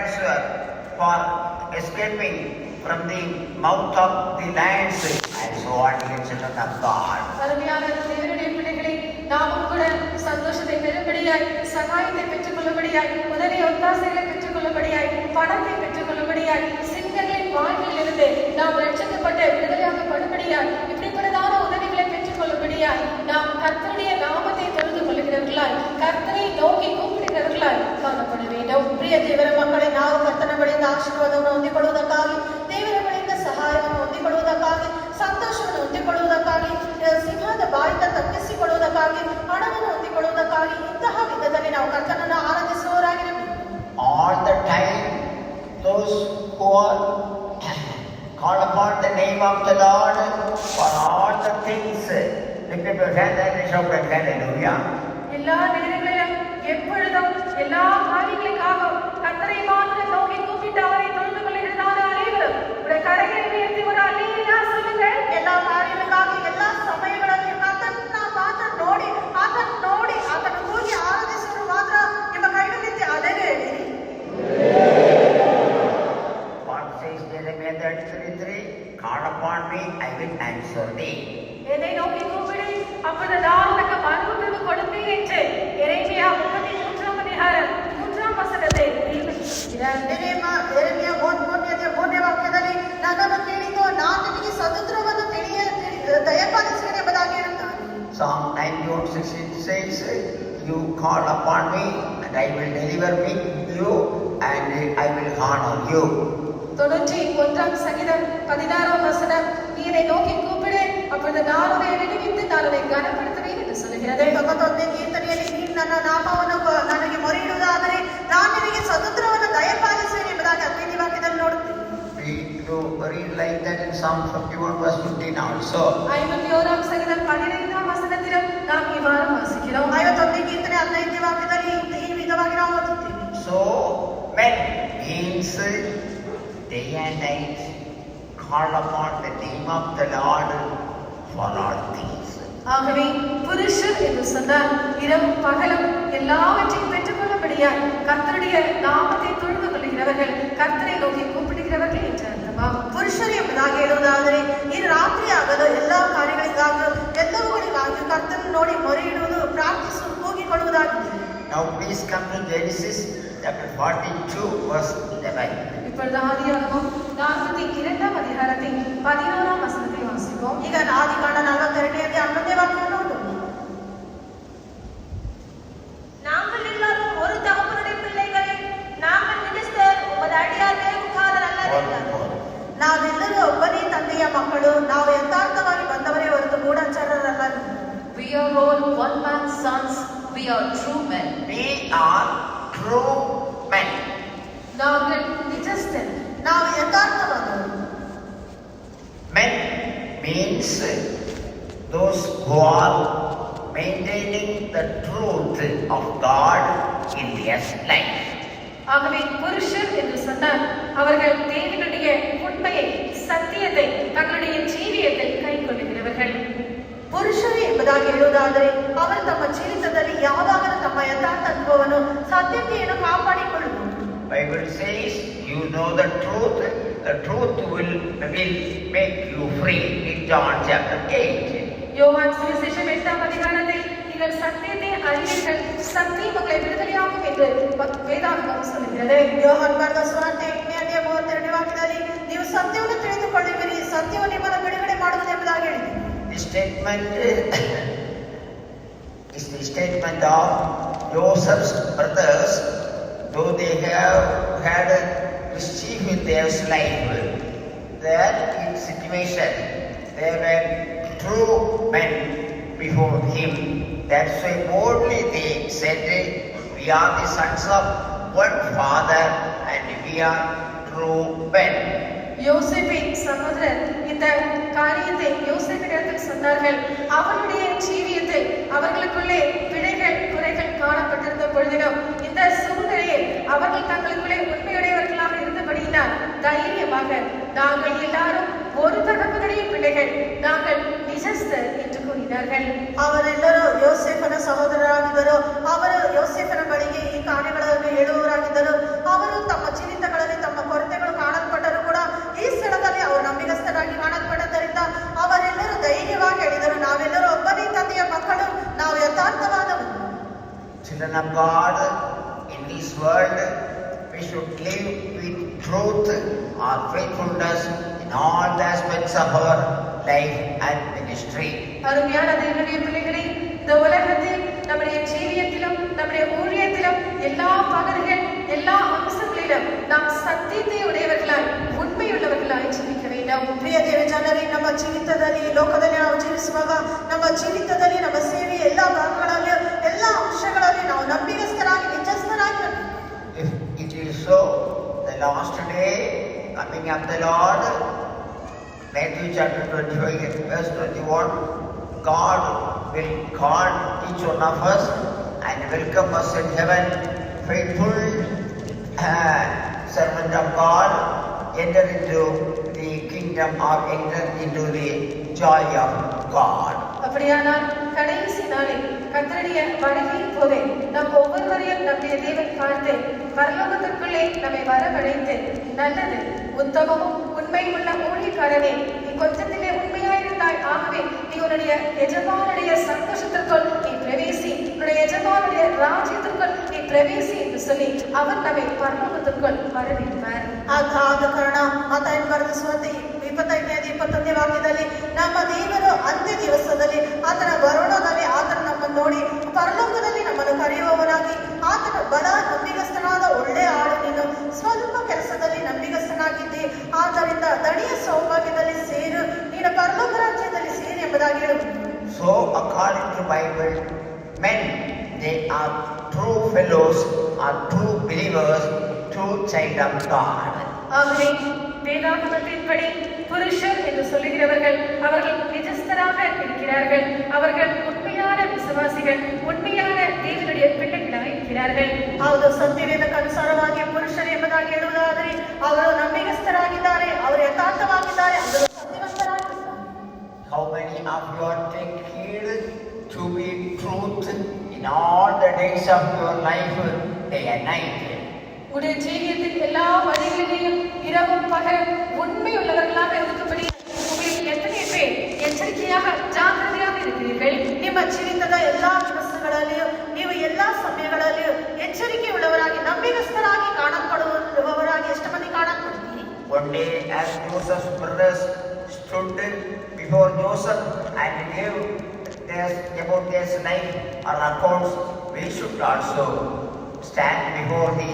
answer for escaping from the mouth of the lions. And so on, dear children of God. அருமையான தேவனுடைய பிள்ளைகளே, நாமும் கூட சந்தோஷத்தை பெறும்படியாய், சகாயத்தை பெற்றுக்கொள்ளும்படியாய், உதவி ஒத்தாசைகளை பெற்றுக்கொள்ளும்படியாய், பணத்தை பெற்றுக்கொள்ளும்படியாய், சிங்கங்களின் வாயிலிருந்து நாம் ரட்சிக்கப்பட்டு விடுதலையாக்கப்படும்படியாய், இப்படிப்பட்டதான உதவிகளை பெற்றுக்கொள்ளும்படியாய், நாம் கர்த்தருடைய நாமத்தை தொழுது கொள்ளுகிறவர்களாய், கர்த்தரை நோக்கி கூப்பிடுகிறவர்களாய் காணப்பட வேண்டும். ಪ್ರಿಯ ದೇವರ ಮಕ್ಕಳೇ, ನಾವು ಕರ್ತನ ಬಳಿಯಿಂದ ಆಶೀರ್ವಾದವನ್ನು ಹೊಂದಿಕೊಳ್ಳುವುದಕ್ಕಾಗಿ, ದೇವರ ಬಳಿಯಿಂದ ಸಹಾಯವನ್ನು ಹೊಂದಿಕೊಳ್ಳುವುದಕ್ಕಾಗಿ, ಸಂತೋಷವನ್ನು ಹೊಂದಿಕೊಳ್ಳುವುದಕ್ಕಾಗಿ, ಸಿಂಹದ ಬಾಯಿಂದ ತಪ್ಪಿಸಿಕೊಳ್ಳುವುದಕ್ಕಾಗಿ, ಹಣವನ್ನು ಹೊಂದಿಕೊಳ್ಳುವುದಕ್ಕಾಗಿ ಇಂತಹ ವಿಧದಲ್ಲಿ ನಾವು ಕರ್ತನನ್ನು ಆರಾಧಿಸುವವರಾಗಿರಬೇಕು. All the time, those who are call upon the name of the Lord for all the things, lift up your hand and shout at hallelujah. எல்லா நேரங்களிலும் எப்பொழுதும் எல்லா காரியங்களுக்காகவும் கர்த்தரை மாத்திரம் நோக்கி கூப்பிட்டு அவரை தொழுது கொள்கிறதான அனைவரும் உடைய கரங்களை உயர்த்தி ஒரு அல்லேலூயா சொல்லுங்கள். ಎಲ್ಲಾ ಕಾರ್ಯಗಳಿಗಾಗಿ ಎಲ್ಲಾ ಸಮಯಗಳಲ್ಲಿ ಆತನ ಮಾತ್ರ ನೋಡಿ ಆತನ ಹೋಗಿ ಆರಾಧಿಸಲು ಮಾತ್ರ ನಿಮ್ಮ ಕೈಗಳಿಂದ ಅದೇ ಹೇಳಿ. What says Jeremiah 33? Call upon me, I will answer thee. என்னை நோக்கி கூப்பிடு, அப்பொழுது நான் உனக்கு மறுமொழி கொடுப்பேன் என்று எரேமியா 33ஆம் அதிகாரம் 3ஆம் வசனத்தை சொல்கிறார். ಯೆರೆಮೀಯ 33ನೇ ವಾಕ್ಯದಲ್ಲಿ ನನ್ನನ್ನು ಕೇಳಿಕೋ, ನಾನು ನಿನಗೆ ಸದುತ್ತರವನ್ನು ದಯಪಾಲಿಸುವೆನು ಎಂಬುದಾಗಿ ಹೇಳುತ್ತಾನೆ. Psalm 91:16 says, you call upon me and I will deliver you and I will honor you. 91ஆம் சங்கீதம் 16ஆம் வசனம், நீ என்னை நோக்கி கூப்பிடு, அப்பொழுது நான் உன்னை விடுவித்து நான் உன்னை கனப்படுத்துவேன் என்று சொல்கிறது. 91ನೇ ಕೀರ್ತನೆಯಲ್ಲಿ ನೀನು ನನ್ನ ನಾಮವನ್ನು ನನಗೆ ಮೊರೆಯಿಡುವುದಾದರೆ ನಾನು ನಿನಗೆ ಸದುತ್ತರವನ್ನು ದಯಪಾಲಿಸುವೆನು ಎಂಬುದಾಗಿ 15ನೇ ವಾಕ್ಯದಲ್ಲಿ ನೋಡುತ್ತೇವೆ. We do read like that in Psalm 51:15 also. 51ஆம் சங்கீதம் 15ஆம் வசனத்திலும் நாம் இவ்வாறு வாசிக்கிறோம். 51ನೇ ಕೀರ್ತನೆ 15ನೇ ವಾಕ್ಯದಲ್ಲಿ ಈ ವಿಧವಾಗಿ ನಾವು ಓದುತ್ತೇವೆ. So men means day and night call upon the name of the Lord for all things. ஆகவே புருஷர் என்று சொன்னால் இரவும் பகலும் எல்லாவற்றையும் பெற்றுக்கொள்ளும்படியாய் கர்த்தருடைய நாமத்தை தொழுது கொள்கிறவர்கள், கர்த்தரை நோக்கி கூப்பிடுகிறவர்கள் என்று அர்த்தமாகும். ಪುರುಷರು ಎಂಬುದಾಗಿ ಹೇಳುವುದಾದರೆ ಈ ರಾತ್ರಿ ಆಗಲು ಎಲ್ಲಾ ಕಾರ್ಯಗಳಿಗಾಗಿ ಎಲ್ಲವುಗಳಿಗಾಗಿ ಕರ್ತನ ನೋಡಿ ಮೊರೆ ಇಡುವುದು, ಪ್ರಾರ್ಥಿಸು, ಕೂಗಿಕೊಳ್ಳುವುದಾಗಿದೆ. Now please come to Genesis chapter 42 verse 11. இப்பொழுது ஆதியாகமம் 42ஆம் அதிகாரத்தை 11ஆம் வசனத்தை வாசிப்போம். ಈಗ ಆದಿಕಾಂಡ 42ನೇ 11ನೇ ವಾಕ್ಯವನ್ನು ಓದೋಣ. நாங்கள் எல்லாரும் ஒரு தகப்பனுடைய பிள்ளைகள், நாங்கள் மினிஸ்டர் உமது அடியார் வேவுக்காரர் அல்ல. ನಾವೆಲ್ಲರೂ ಒಬ್ಬನೇ ತಂದೆಯ ಮಕ್ಕಳು, ನಾವು ಯಥಾರ್ಥವಾಗಿ ಬಂದವರೇ ಹೊರತು ಗೂಢಚಾರರಲ್ಲ. We are all one man's sons, we are true men. We are true men. நாங்கள் நிஜஸ்தர், ನಾವು ಯಥಾರ್ಥವಾದವರು. Men means those who are maintaining the truth of God in their life. ஆகவே புருஷர் என்று சொன்னால் அவர்கள் தேவனுடைய உண்மையை, சத்தியத்தை தங்களுடைய ஜீவியத்தில் கைக்கொள்ளுகிறவர்கள். ಪುರುಷರು ಎಂಬುದಾಗಿ ಹೇಳುವುದಾದರೆ ಅವರು ತಮ್ಮ ಜೀವಿತದಲ್ಲಿ ಯಾವಾಗಲೂ ತಮ್ಮ ಯಥಾರ್ಥತ್ವವನ್ನು, ಸತ್ಯತೆಯನ್ನು ಕಾಪಾಡಿಕೊಳ್ಳುವುದು. Bible says, you know the truth will make you free in John chapter 8. யோவான் சுவிசேஷம் 8ஆம் அதிகாரத்தில் நீங்கள் சத்தியத்தை அறிவீர்கள், சத்தியம் உங்களை விடுதலையாக்கும் என்று வேதாகமம் சொல்கிறது. ಯೋಹಾನ್ ಬರೆದ ಸುವಾರ್ತೆ 8ನೇ ಅಧ್ಯಾಯ 32ನೇ ವಾಕ್ಯದಲ್ಲಿ ನೀವು ಸತ್ಯವನ್ನು ತಿಳಿದುಕೊಳ್ಳುವಿರಿ, ಸತ್ಯವು ನಿಮ್ಮನ್ನು ಬಿಡುಗಡೆ ಮಾಡುವುದು ಎಂಬುದಾಗಿ ಹೇಳಿದೆ. The statement is the statement of Joseph's brothers, though they have had mischief in their life, that in situation they were true men before him. That's why boldly they said, we are the sons of one father and we are true men. யோசேப்பின் சகோதரர் இந்த காரியத்தை யோசேப்பிடத்தில் சொன்னார்கள். அவருடைய ஜீவியத்தில் அவர்களுக்குள்ளே பிழைகள், குறைகள் காணப்பட்டிருந்த பொழுதிலும் இந்த சூழ்நிலையில் அவர்கள் தங்களுக்குள்ளே உண்மையுடையவர்களாக இருந்தபடியினால் தைரியமாக நாங்கள் எல்லாரும் ஒரு தகப்பனுடைய பிள்ளைகள், நாங்கள் நிஜஸ்தர் என்று கூறினார்கள். ಅವರೆಲ್ಲರೂ ಯೋಸೇಫನ ಸಹೋದರರಾಗಿದ್ದರು. ಅವರು ಯೋಸೇಫನ ಬಳಿಗೆ ಈ ಕಾರ್ಯಗಳನ್ನು ಹೇಳುವವರಾಗಿದ್ದರು. ಅವರು ತಮ್ಮ ಜೀವಿತ children of God in this world, we should live with truth or faithfulness in all the aspects of our life and ministry. அருமையான தேவனுடைய பிள்ளைகளே, இந்த உலகத்தில் நம்முடைய ஜீவியத்திலும் நம்முடைய ஊழியத்திலும் எல்லா பகுதிகள் எல்லா அம்சங்களிலும் நாம் சத்தியத்தை உடையவர்களாய் உண்மையுள்ளவர்களாய் ஜீவிக்க வேண்டும். ಪ್ರಿಯ ದೇವ ಜನರೇ, ನಮ್ಮ ಜೀವಿತದಲ್ಲಿ ಲೋಕದಲ್ಲಿ ನಾವು ಜೀವಿಸುವಾಗ ನಮ್ಮ ಜೀವಿತದಲ್ಲಿ ನಮ್ಮ ಸೇವೆ ಎಲ್ಲ ಭಾಗಗಳಲ್ಲಿ ಎಲ್ಲ ಅಂಶಗಳಲ್ಲಿ ನಾವು ನಂಬಿಗಸ್ತರಾಗಿ ನಿಜಸ್ಥರಾಗಿ If it is so, the last day coming of the Lord, Matthew chapter 25 verse 21, God will call each one of us and welcome us in heaven. Faithful servant of God, enter into the kingdom or enter into the joy of God. அப்படியானால் கடைசி நாளில் கர்த்தருடைய வருகையின் போதே நம் ஒவ்வொருவரையும் நம்முடைய தேவன் பார்த்து பரலோகத்திற்குள்ளே நம்மை வரவழைத்து, நல்லது உத்தமமும் உண்மையுள்ள ஊழியக்காரனே, நீ கொஞ்சத்திலே உண்மையாயிருந்தாய், ஆகவே நீ உன்னுடைய எஜமானுடைய சந்தோஷத்திற்குள் நீ பிரவேசி, உன்னுடைய எஜமானுடைய ராஜ்யத்திற்குள் நீ பிரவேசி என்று சொல்லி அவர் நம்மை பரலோகத்திற்குள் வரவேற்பார். ಆದ ಕಾರಣ ಮತ್ತಾಯನ ಬರೆದ ಸುವಾರ್ತೆ 25-21 ವಾಕ್ಯದಲ್ಲಿ ನಮ್ಮ ದೇವರು ಅಂತ್ಯ ದಿವಸದಲ್ಲಿ ಆತನ ಬರೋಣದಲ್ಲಿ ಆತನ ನಮ್ಮನ್ನು ನೋಡಿ ಪರಲೋಕದಲ್ಲಿ ನಮ್ಮನ್ನು ಕರೆಯುವವನಾಗಿ, ಆತನ ಬಲ ನಂಬಿಗಸ್ತನಾದ ಒಳ್ಳೆ ಆಳು, ನೀನು ಸ್ವಲ್ಪ ಕೆಲಸದಲ್ಲಿ ನಂಬಿಗಸ್ತನಾಗಿದ್ದೆ, ಆದ್ದರಿಂದ ದಣಿಯ ಸೌಭಾಗ್ಯದಲ್ಲಿ ಸೇರು, ನೀನು ಪರಲೋಕ ರಾಜ್ಯದಲ್ಲಿ ಸೇರಿ ಎಂಬುದಾಗಿ ಹೇಳುವುದು. So according to Bible, men, they are true fellows, are true believers, true child of God. ஆகவே வேதாகமத்தின்படி புருஷர் என்று சொல்லுகிறவர்கள் அவர்கள் நிஜஸ்தராக இருக்கிறார்கள், அவர்கள் உண்மையான விசுவாசிகள், உண்மையான தேவனுடைய பிள்ளைகளாக இருக்கிறார்கள். ಹೌದು, ಸತ್ಯವೇದಕ್ಕೆ ಅನುಸಾರವಾಗಿ ಪುರುಷರು ಎಂಬುದಾಗಿ ಹೇಳುವುದಾದರೆ ಅವರು ನಂಬಿಗಸ್ತರಾಗಿದ್ದಾರೆ, ಅವರು ಯಥಾರ್ಥವಾಗಿದ್ದಾರೆ, ಅವರು ಸತ್ಯವಂತರಾಗಿದ್ದಾರೆ. How many of you are take heed to be truth in all the days of your life, day and night? உடைய ஜீவியத்தின் எல்லா வழிகளிலேயும் இரவும் பகலும் உண்மை உள்ளவர்களாக இருக்கும்படி உங்களில் எத்தனை பேர் எச்சரிக்கையாக ஜாக்கிரதையாக இருக்கிறீர்கள்? ನಿಮ್ಮ ಜೀವಿತದ ಎಲ್ಲಾ ದಿವಸಗಳಲ್ಲಿಯೂ ನೀವು ಎಲ್ಲಾ ಸಮಯಗಳಲ್ಲಿಯೂ ಎಚ್ಚರಿಕೆ ಉಳ್ಳವರಾಗಿ ನಂಬಿಗಸ್ತರಾಗಿ ಕಾಣಲ್ಪಡುವವರಾಗಿ ಎಷ್ಟು ಮಂದಿ ಕಾಣಲ್ಪಡ್ತೀರಿ? One day as Joseph's brothers stood before Joseph and gave about their life or accounts, we should also stand before the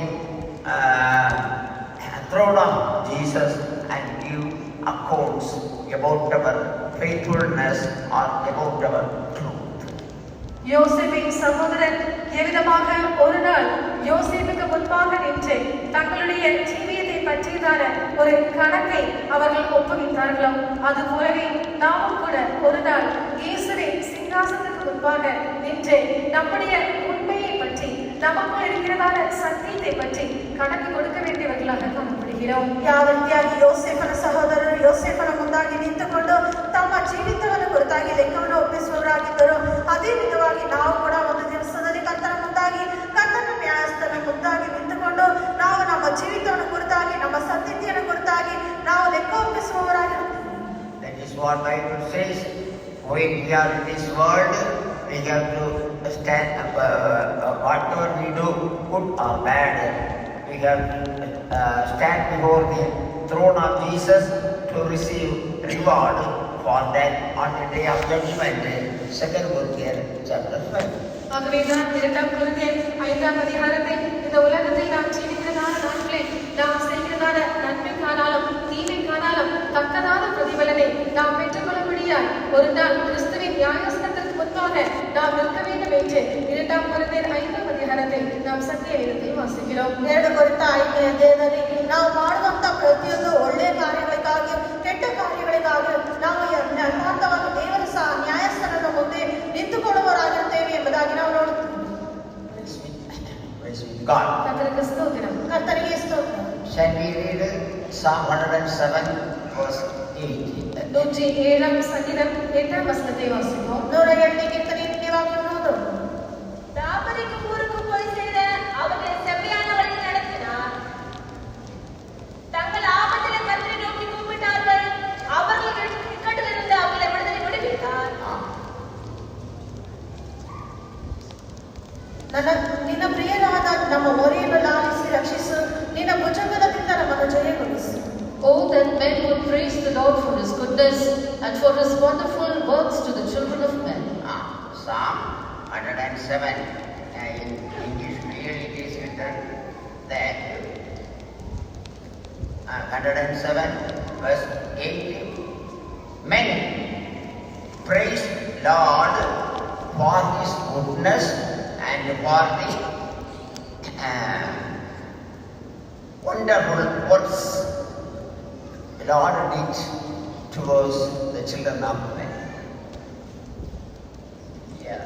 throne of Jesus and give accounts about our faithfulness or about our truth. யோசேப்பின் சகோதரன் எவ்விதமாக ஒரு நாள் யோசேப்புக்கு முன்பாக நின்று தங்களுடைய ஜீவியத்தை பற்றியதான ஒரு கணக்கை அவர்கள் ஒப்புவித்தார்களோ, அது போலவே நாமும் கூட ஒரு நாள் இயேசுவின் சிங்காசனத்துக்கு முன்பாக நின்று நம்முடைய உண்மையை பற்றி, நமக்குள் இருக்கிறதான சத்தியத்தை பற்றி கணக்கு கொடுக்க வேண்டியவர்களாக காணப்படுகிறோம். ಯಾವ ರೀತಿಯಾಗಿ ಯೋಸೇಫನ ಸಹೋದರರು ಯೋಸೇಫನ ಮುಂದಾಗಿ ನಿಂತುಕೊಂಡು ತಮ್ಮ ಜೀವಿತವನ್ನು ಕುರಿತಾಗಿ ಲೆಕ್ಕವನ್ನು ಒಪ್ಪಿಸುವವರಾಗಿದ್ದರು, ಅದೇ ವಿಧವಾಗಿ ನಾವು ಕೂಡ ಒಂದು ದಿವಸದಲ್ಲಿ ಕರ್ತನ ಮುಂದಾಗಿ ಕರ್ತನ ನ್ಯಾಯಸ್ಥಾನ ಮುಂದಾಗಿ ನಿಂತುಕೊಂಡು ನಾವು ನಮ್ಮ ಜೀವಿತವನ್ನು ಕುರಿತಾಗಿ ನಮ್ಮ ಸತ್ಯತೆಯನ್ನು ಕುರಿತಾಗಿ ನಾವು ಲೆಕ್ಕ ಒಪ್ಪಿಸುವವರಾಗಿರುತ್ತೇವೆ. That is what Bible says. When we are in this world, we have to stand whatever we do, good or bad, we have to stand before the throne of Jesus to receive reward for that on the day of judgment. 2 Corinthians chapter 5. ஆகவேதான் 2 கொரிந்தியர் 5ஆம் அதிகாரத்தை இந்த உலகத்தில் நாம் ஜீவிக்கிறதான நாட்களில் நாம் செய்கிறதான நன்மைக்கானாலும் தீமைக்கானாலும் தக்கதான பிரதிபலனை நாம் பெற்றுக்கொள்ளும்படியாய் ஒரு நாள் கிறிஸ்துவின் நியாயாசனத்திற்கு முன்பாக நாம் நிற்க வேண்டும் என்று 2 கொரிந்தியர் 5ஆம் அதிகாரத்தில் நாம் சத்திய வேதத்தில் வாசிக்கிறோம். 2 ಕೊರಿಂಥ 5ನೇ ಅಧ್ಯಾಯದಲ್ಲಿ ನಾವು ಮಾಡುವಂತ ಪ್ರತಿಯೊಂದು ಒಳ್ಳೆಯ ಕಾರ್ಯಗಳಿಗಾಗಿ ಕೆಟ್ಟ ಕಾರ್ಯಗಳಿಗಾಗಿ ನಾವು ಯಥಾರ್ಥವಾಗಿ ದೇವರ ನ್ಯಾಯಸ್ಥಾನದ ಮುಂದೆ ನಿಂತುಕೊಳ್ಳುವವರಾಗಿರುತ್ತೇವೆ ಎಂಬುದಾಗಿ ನಾವು ನೋಡುತ್ತೇವೆ. God. கர்த்தருக்கு ஸ்தோத்திரம். ಕರ್ತನಿಗೆ ಸ್ತೋತ್ರ. Shall we read Psalm 107 verse 8? 107ஆம் சங்கீதம் 8ஆம் வசனத்தை வாசிப்போம். 107ನೇ ಕೀರ್ತನೆ நினைவாக்குவது. தாபரிக்கும் ஊருக்கு போய் செய்த அவர்களை செவ்வையான வழி நடத்தினார். தங்கள் ஆபத்திலே கர்த்தரை நோக்கி கூப்பிட்டார்கள், அவர்கள் இக்கட்டிலிருந்து அவர்களை விடுவித்தார். ನನ್ನ God for his goodness and for his wonderful works to the children of men. Psalm 107. In English really it is written that 107 verse 8. Many praise Lord for his goodness and for the wonderful works the Lord did towards the children of men. Yeah.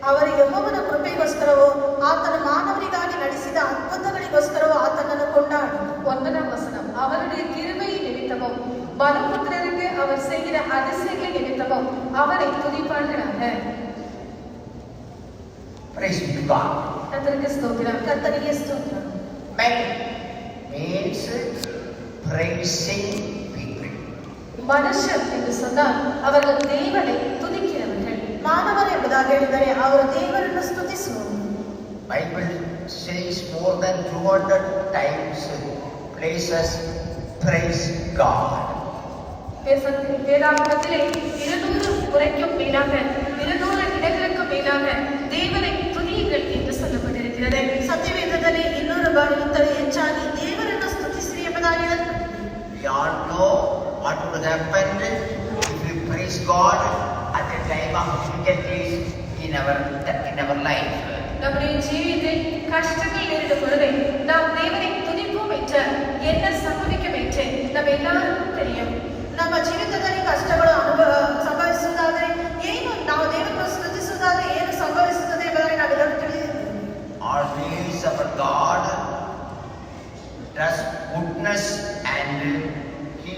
ಅವರು ಯೆಹೋವನ ಕೃಪೆಗೋಸ್ಕರವೋ ಆತನ ಮಾನವರಿಗಾಗಿ ನಡೆಸಿದ ಅದ್ಭುತಗಳಿಗೋಸ್ಕರವೋ ಆತನನ್ನು ಕೊಂಡಾಡು. 9 வசனம். அவருடைய கிருபையின் நிமித்தமும் மனுபுத்திரருக்கு அவர் செய்கிற அதிசயங்கள் நிமித்தமும் அவரை துதிப்பார்களாக. Praise be to God. கர்த்தருக்கு ஸ்தோத்திரம். ಕರ್ತನಿಗೆ ಸ್ತೋತ್ರ. Men means praising people. மனுஷர் என்று சொன்னால் அவர்கள் தேவனை துதிக்கிறவர்கள். ಮಾನವರು ಎಂಬುದಾಗಿ ಹೇಳಿದರೆ ಅವರು ದೇವರನ್ನು ಸ್ತುತಿಸುವರು. Bible says more than 200 times places praise God. வேதாகமத்திலே 200 முறைக்கும் மேலாக 200 இடங்களுக்கும் மேலாக தேவனை துதியுங்கள் என்று சொல்லப்பட்டிருக்கிறது. ಸತ್ಯವೇದದಲ್ಲಿ 200 ಬಾರಿಗಿಂತಲೂ ಹೆಚ್ಚಾಗಿ ದೇವರನ್ನು ಸ್ತುತಿಸಿರಿ ಎಂಬುದಾಗಿ ಹೇಳಲ್ಪಟ್ಟಿದೆ. We all know what would happen if we praise God at the time of difficulties in our life. நம்முடைய ஜீவியத்தில் கஷ்டங்கள் நேரிடும் பொழுது நாம் தேவனை துதிப்போம் என்று என்ன சம்பவிக்கும் என்று நம்ம எல்லாருக்கும் தெரியும். ನಮ್ಮ ಜೀವಿತದಲ್ಲಿ ಕಷ್ಟಗಳು ಸಂಭವಿಸುವುದಾದರೆ ಏನು ನಾವು ದೇವರನ್ನು ಸ್ತುತಿಸುವುದಾದರೆ ಏನು ಸಂಭವಿಸುತ್ತದೆ ಎಂಬುದಾಗಿ ನಾವೆಲ್ಲರೂ ತಿಳಿದಿದ್ದೇವೆ. Always our God does goodness and He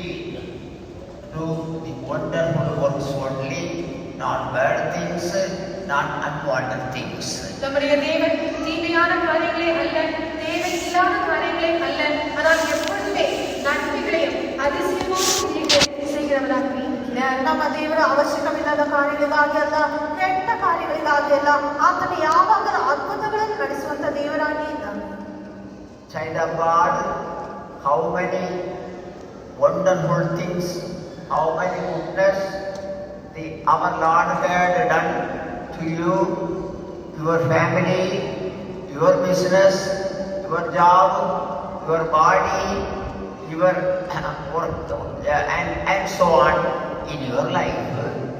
do the wonderful works only, not bad things, not unwanted things. நம்முடைய தேவன் தீமையான காரியங்களே அல்ல, தேவை இல்லாத காரியங்களே அல்ல, ஆனால் எப்பொழுதுமே நன்மைகளையும் அதிசயமாக செய்கிறவராக இருக்கிறார். ನಮ್ಮ ದೇವರ ಅವಶ್ಯಕವಿಲ್ಲದ ಕಾರ್ಯಗಳಿಗಾಗಿ ಅಲ್ಲ, ಕೆಟ್ಟ ಕಾರ್ಯಗಳಿಗಾಗಿ ಅಲ್ಲ, ಆತನು ಯಾವಾಗಲೂ ಅದ್ಭುತಗಳನ್ನು ನಡೆಸುವಂತ ದೇವರಾಗಿ ಇದ್ದಾನೆ. Child of God, how many wonderful things, how many goodness our Lord had done to you, your family, your business, your job, your body, your work, and so on in your life.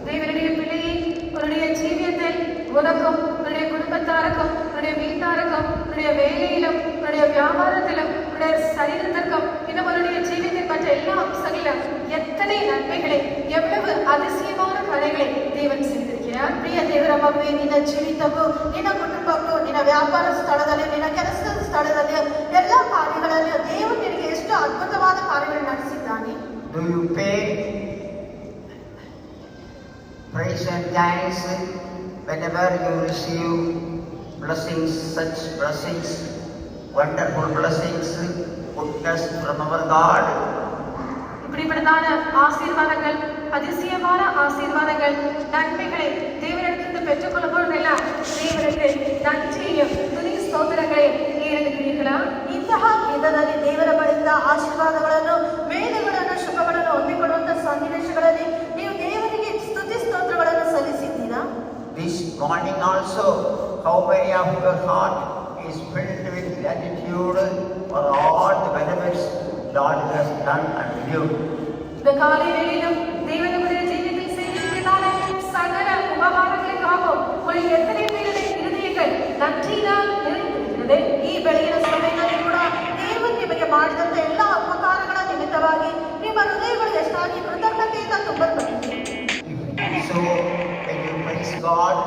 தேவனுடைய பிள்ளையே, உன்னுடைய ஜீவியத்தில் உனக்கும் உன்னுடைய குடும்பத்தாருக்கும் உன்னுடைய வீட்டாருக்கும் உன்னுடைய வேலையிலும் உன்னுடைய வியாபாரத்திலும் உன்னுடைய சரீரத்திற்கும் இன்னும் உன்னுடைய ஜீவியத்தின் மற்ற எல்லா அம்சங்களிலும் எத்தனை நன்மைகளை எவ்வளவு அதிசயமான காரியங்களை தேவன் செய்திருக்கிறார். ಪ್ರಿಯ ದೇವರ ಮಗುವೆ, ನಿನ್ನ ಜೀವಿತಕ್ಕೂ ನಿನ್ನ ಕುಟುಂಬಕ್ಕೂ ನಿನ್ನ ವ್ಯಾಪಾರ ಸ್ಥಳದಲ್ಲಿ ನಿನ್ನ ಕೆಲಸದ ಸ್ಥಳದಲ್ಲಿ ಎಲ್ಲ ಕಾರ್ಯಗಳಲ್ಲಿಯೂ ದೇವರು ನಿನಗೆ ಎಷ್ಟು ಅದ್ಭುತವಾದ ಕಾರ್ಯಗಳನ್ನು ನಡೆಸಿದ್ದಾನೆ. Do you pay praise and thanks whenever you receive blessings, such blessings, wonderful blessings, goodness from our God? இப்படிப்பட்டதான ஆசீர்வாதங்கள், அதிசயமான ஆசீர்வாதங்கள், நன்மைகளை தேவனிடத்திலிருந்து பெற்றுக்கொள்ளும் பொழுதெல்லாம் தேவனுக்கு நன்றியையும் துதி ಸ್ತೋತ್ರங்களையும் ஏறெடுக்கிறீர்களா? ಇಂತಹ ವಿಧದಲ್ಲಿ ದೇವರ ಬಳಿಯಿಂದ ಆಶೀರ್ವಾದಗಳನ್ನು, ಮೇಲುಗಳನ್ನು, ಶುಭಗಳನ್ನು ಹೊಂದಿಕೊಳ್ಳುವಂತಹ ಸನ್ನಿವೇಶಗಳಲ್ಲಿ ನೀವು ದೇವರಿಗೆ ಸ್ತುತಿ ಸ್ತೋತ್ರಗಳನ್ನು ಸಲ್ಲಿಸಿದ್ದೀರಾ? This morning also, how many of your heart is filled with gratitude for all the benefits Lord has done unto you? இந்த காலை வேளையிலும் தேவனுடைய ஜீவியத்தில் செய்திருக்கிறதான சகல உபகாரங்களுக்காகவும் உங்கள் எத்தனை பேருடைய இருதயங்கள் நன்றியினால் நிறைந்திருக்கிறது. ಈ ಬೆಳಗಿನ ಸಮಯದಲ್ಲಿ ಕೂಡ ದೇವರು ನಿಮಗೆ ಮಾಡಿದಂತ ಎಲ್ಲ ಉಪಕಾರಗಳ ನಿಮಿತ್ತವಾಗಿ ನಿಮ್ಮ ಹೃದಯಗಳು ಎಷ್ಟಾಗಿ ಕೃತಜ್ಞತೆಯಿಂದ ತುಂಬಲ್ಪಟ್ಟಿದೆ. So, when you praise God,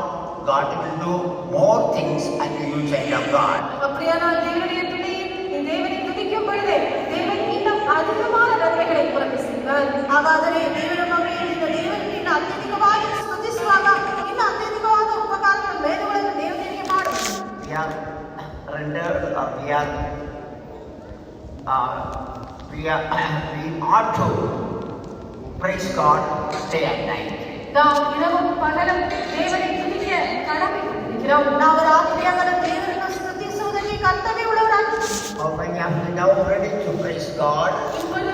God will do more things unto you, child of God. அப்படியானால் தேவனுடைய பிள்ளையை நீ தேவனை துதிக்கும் பொழுது தேவன் இன்னும் அதிகமான நன்மைகளை உனக்கு செய்வார். ಹಾಗಾದರೆ ದೇವರ ಮಗುವೆ, ನಿನ್ನ ದೇವರನ್ನು ಅತ್ಯಧಿಕವಾಗಿ ಸ್ತುತಿಸುವಾಗ ಇನ್ನು ಅತ್ಯಧಿಕವಾದ ಉಪಕಾರಗಳ ಮೇಲುಗಳನ್ನು ದೇವರಿಗೆ ಮಾಡುವುದು. We are rendered, or we ought to praise God day and night. நாம் இரவும் பகலும் தேவனை துதிக்க கடமைப்பட்டிருக்கிறோம். ನಾವು ರಾತ್ರಿಯಾಗಲು ದೇವರನ್ನು ಸ್ತುತಿಸುವುದಕ್ಕೆ ಕರ್ತವ್ಯ ಉಳ್ಳವರಾಗಿದ್ದೇವೆ. How many of you now ready to praise God? இப்பொழுது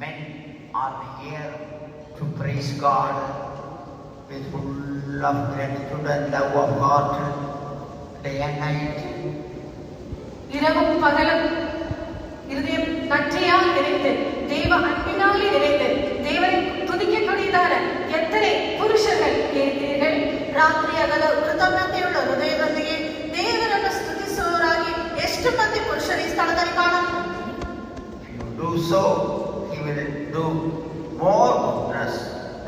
Men are here to praise God with full of gratitude and love of heart, day and night. இரவும் பகலும் இருதயம் நன்றியால் நிறைந்து தேவ அன்பினாலே நிறைந்து தேவனை துதிக்கக்கூடியதான எத்தனை புருஷர்கள் இருக்கிறீர்கள். ರಾತ್ರಿ ಹಗಲು ಕೃತಜ್ಞತೆಯುಳ್ಳ ಹೃದಯದೊಂದಿಗೆ ದೇವರನ್ನು ಸ್ತುತಿಸುವವರಾಗಿ ಎಷ್ಟು ಮಂದಿ ಪುರುಷರು ಈ ಸ್ಥಳದಲ್ಲಿ ಕಾಣಬಹುದು. If you do so, He will do more goodness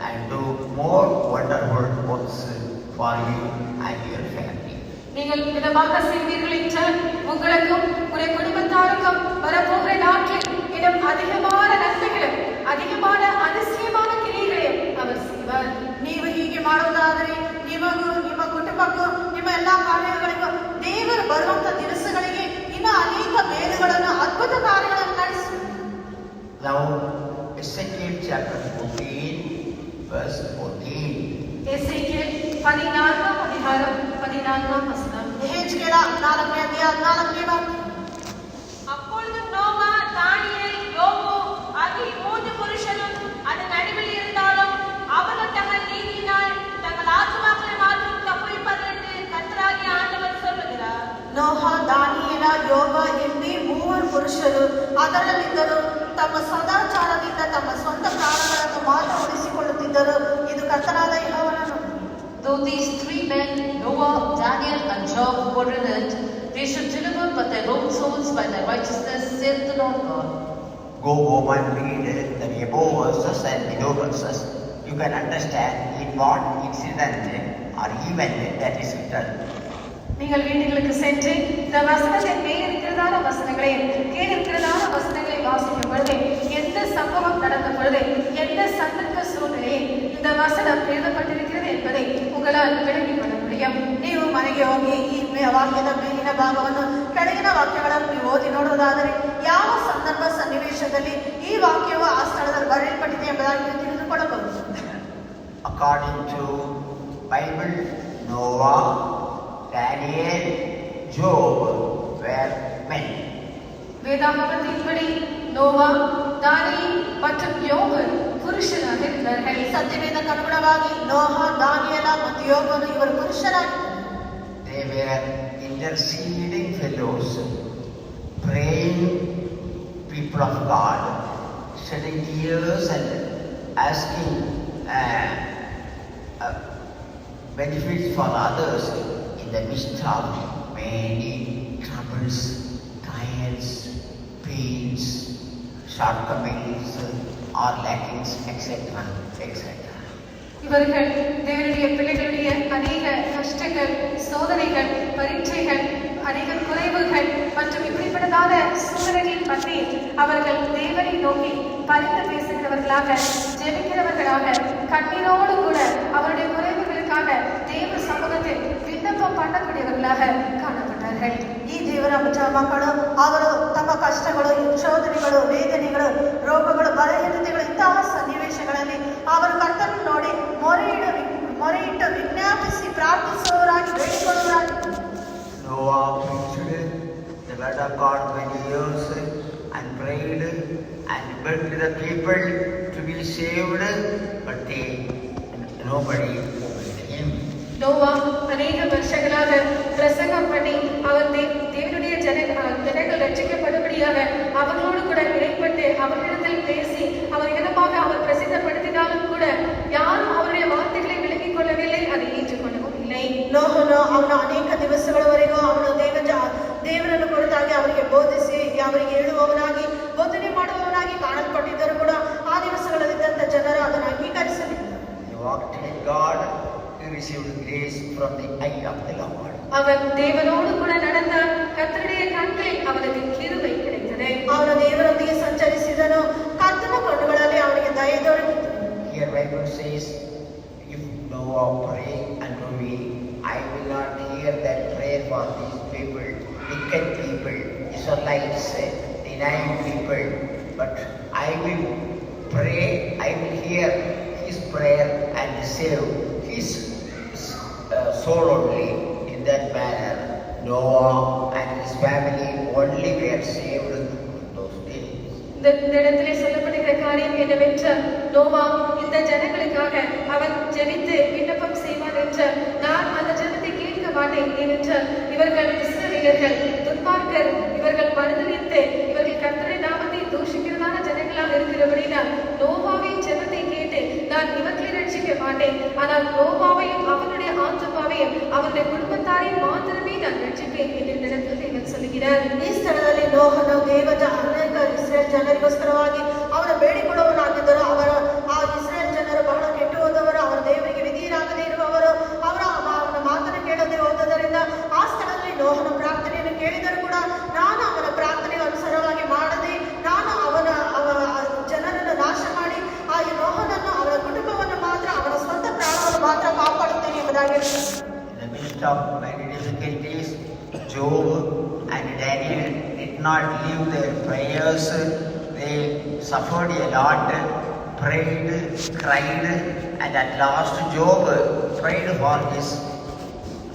and do more wonderful works for you and your family. நீங்கள் விதமாக செய்வீர்கள் என்றால் உங்களுக்கும் உங்களுடைய குடும்பத்தாருக்கும் வரப்போகிற நாட்டில் இன்னும் அதிகமான நன்மைகளும் அதிகமான அதிசயமான கிரியைகளையும் அவர் செய்வார். ನೀವು ಹೀಗೆ ಮಾಡುವುದಾದರೆ ನಿಮಗೂ ನಿಮ್ಮ ಕುಟುಂಬಕ್ಕೂ ನಿಮ್ಮ ಎಲ್ಲಾ ಕಾರ್ಯಗಳಿಗೂ ದೇವರು ಬರುವಂತ ದಿವಸಗಳಿಗೆ ಇನ್ನು ಅನೇಕ ಮೇಲುಗಳನ್ನು ಅದ್ಭುತ ಕಾರ್ಯಗಳನ್ನು ನಡೆಸುವ. Now, Ezekiel chapter 14, verse 14. எசேக்கியேல் 14ஆம் அதிகாரம் 14ஆம் வசனம். ಯೆಹೆಜ್ಕೇಲ 4ನೇ ಅಧ್ಯಾಯ 4ನೇ ವಾಕ್ಯ. அப்பொழுது நோவா, தானியேல், யோபு ஆகிய 3 புருஷரும் அதன் நடுவில் இருந்தாலும் அவர்கள் தங்கள் நீதியினால் தங்கள் ஆத்துமாக்களை மாற்றும் தப்புவிப்பது என்று கர்த்தராகிய ஆண்டவர் சொல்லுகிறார். ನೋಹ, ದಾನಿಯೇಲ, ಯೋಬ ಎಂಬೀ 3 ಪುರುಷರು ಅದರಲ್ಲಿದ್ದರು. ತಮ್ಮ ಸದಾಚಾರದಿಂದ ತಮ್ಮ ಸ್ವಂತ ಪ್ರಾಣಗಳನ್ನು ಮಾತ್ರ ಉಳಿಸಿಕೊಳ್ಳುತ್ತಿದ್ದರು. ಇದು ಕರ್ತನಾದ ಯೆಹೋವನ ನುಡಿ. Though these 3 men, Noah, Daniel and Job, were in it, they should deliver but their own souls by their righteousness, saith the Lord God. Go home and read the above verses and below verses. You can understand in what incident or event that is written. நீங்கள் வீடுகளுக்கு சென்று இந்த வசனத்தின் மேல் இருக்கிறதான வசனங்களையும் கீழ் இருக்கிறதான வசனங்களை வாசிக்கும் பொழுது எந்த சம்பவம் நடந்த பொழுது எந்த சந்தர்ப்ப சூழ்நிலையில் இந்த வசனம் எழுதப்பட்டிருக்கிறது என்பதை உங்களால் விளங்கிக் கொள்ள முடியும். ನೀವು ಮನೆಗೆ ಹೋಗಿ ಈ ವಾಕ್ಯದ ಮೇಲಿನ ಭಾಗವನ್ನು ಕೆಳಗಿನ ವಾಕ್ಯಗಳನ್ನು ನೀವು ಓದಿ ನೋಡುವುದಾದರೆ ಯಾವ ಸಂದರ್ಭ ಸನ್ನಿವೇಶದಲ್ಲಿ ಈ ವಾಕ್ಯವು ಆ ಸ್ಥಳದಲ್ಲಿ ಬರೆಯಲ್ಪಟ್ಟಿದೆ ಎಂಬುದಾಗಿ ನೀವು ತಿಳಿದುಕೊಳ್ಳಬಹುದು. According to Bible, Noah, Daniel, Job were men. வேதாகமத்தின்படி Noah, தானியேல் மற்றும் யோபு புருஷராக இருந்தார்கள். ಸತ್ಯವೇದಕ್ಕೆ ಅನುಗುಣವಾಗಿ ನೋಹ, ದಾನಿಯೇಲ ಮತ್ತು ಯೋಬನು ಇವರು ಪುರುಷರಾಗಿದ್ದರು. They were interceding fellows, praying people of God, shedding tears and asking benefits for others in the midst of many troubles, trials, pains, shortcomings, or lackings, etc., etc. இவர்கள் தேவனுடைய பிள்ளைகளுடைய அநேக கஷ்டங்கள், சோதனைகள், பரீட்சைகள், அநேக குறைவுகள் மற்றும் இப்படிப்பட்டதான சூழ்நிலைகளின் மத்தியில் அவர்கள் தேவனை நோக்கி பரிந்து பேசுகிறவர்களாக, ஜெபிக்கிறவர்களாக, கண்ணீரோடு கூட அவருடைய குறைவுகளுக்காக தேவ சமூகத்தில் விண்ணப்பம் பண்ணக்கூடியவர்களாக காணப்பட்டார்கள். ಈ ದೇವರ ಮಕ್ಕಳು ಅವರು ತಮ್ಮ ಕಷ್ಟಗಳು, ಶೋಧನೆಗಳು, ವೇದನೆಗಳು, ರೋಗಗಳು, ಬಲಹೀನತೆಗಳು ಇಂತಹ ಸನ್ನಿವೇಶಗಳಲ್ಲಿ ಅವರು ಕರ್ತನನ್ನು ನೋಡಿ ಮೊರೆಯಿಟ್ಟು ವಿಜ್ಞಾಪಿಸಿ ಪ್ರಾರ್ಥಿಸುವವರಾಗಿ ಬೇಡಿಕೊಳ್ಳುವವರಾಗಿ. Noah preached the word of God many years and prayed and begged the people to be saved, but nobody obeyed him. Noah அநேக வருஷங்களாக பிரசங்கம் பண்ணி அவர் தேவனுடைய ஜனங்கள் ரட்சிக்கப்படும்படியாக அவர்களோடு கூட இடைப்பட்டு அவர்களிடத்தில் பேசி அவர் விதமாக அவர் பிரசித்தப்படுத்தினாலும் கூட யாரும் அவருடைய வார்த்தைகளை விலகிக் கொள்ளவில்லை, அதை ஏற்றுக்கொள்ளவும் இல்லை. ನೋಹನು ಅವನು ಅನೇಕ ದಿವಸಗಳವರೆಗೂ ಅವನು ದೇವರನ್ನು ಕುರಿತಾಗಿ ಅವರಿಗೆ ಬೋಧಿಸಿ ಅವರಿಗೆ ಹೇಳುವವನಾಗಿ ಬೋಧನೆ ಮಾಡುವವನಾಗಿ ಕಾಣಲ್ಪಟ್ಟಿದ್ದರೂ ಕೂಡ ಆ ದಿವಸಗಳಲ್ಲಿದ್ದಂಥ ಜನರು ಅದನ್ನು ಅಂಗೀಕರಿಸಲಿಲ್ಲ. He walked with God. He received grace from the eye of the Lord. அவன் தேவனோடு கூட நடந்த கர்த்தருடைய கண்களில் அவனுக்கு கிருபை கிடைத்தது. ಅವನು ದೇವರೊಂದಿಗೆ ಸಂಚರಿಸಿದನು, ಕರ್ತನ ಕಣ್ಣುಗಳಲ್ಲಿ ಅವನಿಗೆ ದಯೆ ದೊರೆತಿತು. Here Bible says, if Noah pray unto me, I will not hear that prayer for these people, wicked people, Israelites, denying people, but I will pray, I will hear his prayer and save his soul only. In that manner, Noah and his family only were saved in those days. இந்த இடத்திலே சொல்லப்படுகிற காரியம் என்னவென்றால் நோவா இந்த ஜனங்களுக்காக அவன் ஜெபித்து விண்ணப்பம் செய்வான் என்று நான் அந்த ஜனத்தை கேட்க மாட்டேன். ஏனென்றால் இவர்கள் இஸ்ரவேலர்கள் துன்மார்க்கர், இவர்கள் மறுதலித்து இவர்கள் கர்த்தருடைய நாமத்தை தூஷிக்கிறதான ஜனங்களாக இருக்கிறபடினால் நோவாவின் ஜெபத்தை கேட்டு நான் இவர்களை ரட்சிக்க மாட்டேன். ஆனால் நோவாவையும் அவனுடைய ஆத்துமாவையும் அவனுடைய குடும்பத்தாரையும் மாத்திரமே நான் ரட்சிப்பேன் என்று இடத்தில் தேவன் சொல்லுகிறார். ಈ ಸ್ಥಳದಲ್ಲಿ ನೋಹನು ದೇವದ ಅನೇಕ ಇಸ್ರೇಲ್ ಜನರಿಗೋಸ್ಕರವಾಗಿ ಅವರ ಬೇಡಿಕೊಳ್ಳುವವನಾಗಿದ್ದರು. ಅವರ ಆ ಇಸ್ರೇಲ್ ಜನರು ಬಹಳ ಕೆಟ್ಟು ಹೋದವರು, ಅವರ ದೇವರಿಗೆ ವಿಧಿಯರಾಗದೇ ಇರುವವರು, ಅವರ ಮಾತನ್ನು ಕೇಳದೆ ಹೋದದರಿಂದ ಆ ಸ್ಥಳದಲ್ಲಿ ನೋಹನ ಪ್ರಾರ್ಥನೆಯನ್ನು ಕೇಳಿದರೂ ಕೂಡ ನಾನು ಅವನ ಪ್ರಾರ್ಥನೆಗೆ ಅನುಸಾರವಾಗಿ ಮಾಡದೆ ನಾನು ಅವನ ಜನರನ್ನು ನಾಶ ಮಾಡಿ ಆ ನೋಹನನ್ನು ಅವನ ಕುಟುಂಬವನ್ನು ಮಾತ್ರ ಅವನ ಸ್ವಂತ ಪ್ರಾಣವನ್ನು ಮಾತ್ರ ಕಾಪಾಡುತ್ತೇನೆ ಎಂಬುದಾಗಿ In the midst of many difficulties, Job and Daniel did not leave their prayers. They suffered a lot, prayed, cried, and at last Job prayed for his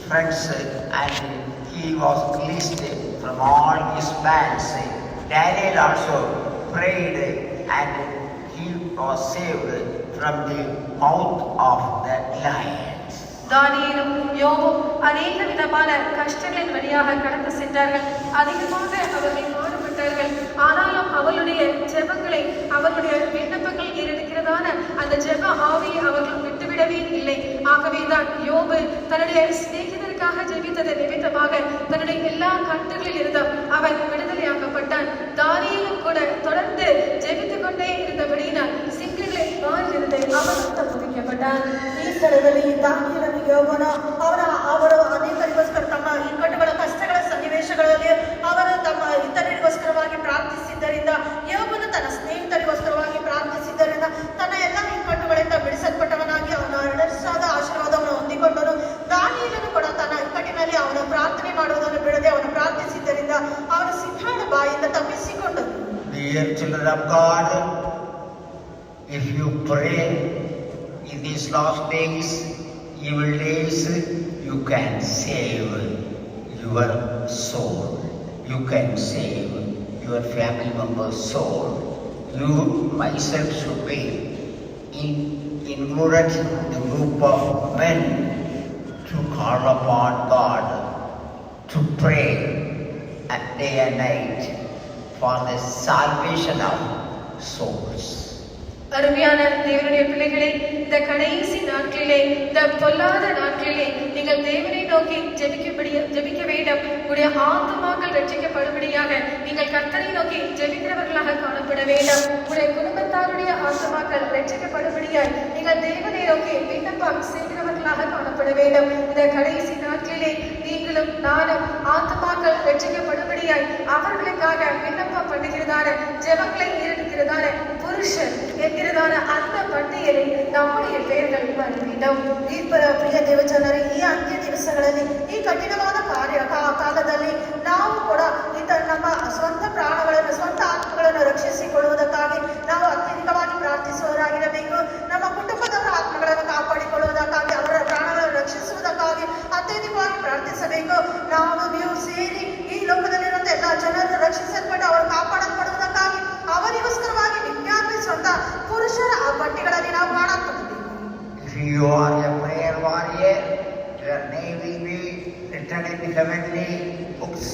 friends and he was released from all his bands. Daniel also prayed and he was saved from the mouth of the lions. தானியேலும் யோபும் அநேக விதமான கஷ்டங்களின் வழியாக கடந்து சென்றார்கள். அதிகமாக அவர்கள் பாடுபட்டார்கள். ஆனாலும் அவர்களுடைய ஜெபங்களை, அவர்களுடைய விண்ணப்பங்கள் இருக்கிறதான அந்த ஜெப ஆவியை அவர்கள் விட்டுவிடவே இல்லை. ஆகவேதான் யோபு தன்னுடைய சிநேகிதருக்காக ஜெபித்தது நிமித்தமாக தன்னுடைய எல்லா கட்டுகளில் இருந்தும் அவன் விடுதலையாக்கப்பட்டான். தானியேலும் கூட தொடர்ந்து ஜெபித்துக் கொண்டே இருந்தபடியினால் சிங்கங்களை வாயிலிருந்து அவன் தப்புவிக்கப்பட்டான். ಈ ಸ್ಥಳದಲ್ಲಿ ದಾನಿಯೇಲನು ಯೋಬನ ಅವರು ಅನೇಕರಿಗೋಸ್ಕರ ತಮ್ಮ ಇಕ್ಕಟ್ಟುಗಳ ಕಷ್ಟಗಳ ಸನ್ನಿವೇಶಗಳಲ್ಲಿ ಅವರು ತಮ್ಮ ಇತರರಿಗೋಸ್ಕರವಾಗಿ ಪ್ರಾರ್ಥಿಸಿದ್ದರಿಂದ ಯೋಬನು ತನ್ನ ಸ್ನೇಹಿತರಿಗೋಸ್ಕರವಾಗಿ ಪ್ರಾರ್ಥಿಸಿದ್ದರಿಂದ ತನ್ನ ಎಲ್ಲ ಇಕ್ಕಟ್ಟುಗಳಿಂದ ಬಿಡಿಸಲ್ಪಟ್ಟವನಾಗಿ ಅವನ ಅರಳಿಸಾದ ಆಶೀರ್ವಾದವನ್ನು ಹೊಂದಿಕೊಂಡನು. ದಾನಿಯೇಲನು ಕೂಡ ತನ್ನ ಇಕ್ಕಟ್ಟಿನಲ್ಲಿ ಅವನ ಪ್ರಾರ್ಥನೆ ಮಾಡುವುದನ್ನು ಬಿಡದೆ ಅವನು ಪ್ರಾರ್ಥಿಸಿದ್ದರಿಂದ ಅವನು ಸಿಂಹದ ಬಾಯಿಂದ ತಪ್ಪಿಸಿಕೊಂಡನು. Dear children of God, if you pray in these last days, evil days, you can save your soul. You can save your family member's soul. You myself should be included in the group of men to call upon God, to pray at day and night for the salvation of souls. அருமையான தேவனுடைய பிள்ளைகளே, இந்த கடைசி நாட்களிலே, இந்த பொல்லாத நாட்களிலே நீங்கள் தேவனை நோக்கி ஜெபிக்க வேண்டும். உடைய ஆத்துமாக்கள் ரட்சிக்கப்படும்படியாக நீங்கள் கர்த்தரை நோக்கி ஜெபிக்கிறவர்களாக காணப்பட வேண்டும். உடைய குடும்பத்தாருடைய ஆத்துமாக்கள் ரட்சிக்கப்படும்படியாய் நீங்கள் தேவனை நோக்கி விண்ணப்பம் செய்கிறவர்களாக காணப்பட வேண்டும். இந்த கடைசி நாட்களிலே நீங்களும் நானும் ஆத்துமாக்கள் ரட்சிக்கப்படும்படியாய் அவர்களுக்காக விண்ணப்பம் பண்ணுகிறதான ஜெபங்களை இருக்கிறதான புருஷன் என்கிறதான அந்த பட்டியலை நம்முடைய பெயர்கள் வர வேண்டும். ಈ ಪ್ರಿಯ ದೇವಜನರೇ, ಈ ಅಂತ್ಯ ದಿವಸಗಳಲ್ಲಿ ಈ ಕಠಿಣವಾದ ಕಾಲದಲ್ಲಿ ನಾವು ಕೂಡ ನಮ್ಮ ಸ್ವಂತ ಪ್ರಾಣಗಳನ್ನು, ಸ್ವಂತ ಆತ್ಮಗಳನ್ನು ರಕ್ಷಿಸಿಕೊಳ್ಳುವುದಕ್ಕಾಗಿ ನಾವು ಅತ್ಯಧಿಕವಾಗಿ ಪ್ರಾರ್ಥಿಸುವವರಾಗಿರಬೇಕು. ನಮ್ಮ ಕುಟುಂಬದವರ ಆತ್ಮಗಳನ್ನು ಕಾಪಾಡಿಕೊಳ್ಳುವುದಕ್ಕಾಗಿ, ಅವರ ಪ್ರಾಣಗಳನ್ನು ರಕ್ಷಿಸುವುದಕ್ಕಾಗಿ ಅತ್ಯಧಿಕವಾಗಿ ಪ್ರಾರ್ಥಿಸಬೇಕು. ನೀವು ಸೇರಿ ಈ ಲೋಕದಲ್ಲಿರುವಂತ ಎಲ್ಲ ಜನರನ್ನು ರಕ್ಷಿಸಲ್ಪಟ್ಟು ಅವರು ಕಾಪಾಡಲ್ಪಡುವುದಕ್ಕಾಗಿ ಅವರಿಗೋಸ್ಕರವಾಗಿ ವಿಜ್ಞಾಪಿಸುವಂತ ಪುರುಷರ ಆ ಪಟ್ಟಿಗಳಲ್ಲಿ ನಾವು ಕಾಣಬಹುದು. If you are a prayer warrior, your name will be written in the heavenly books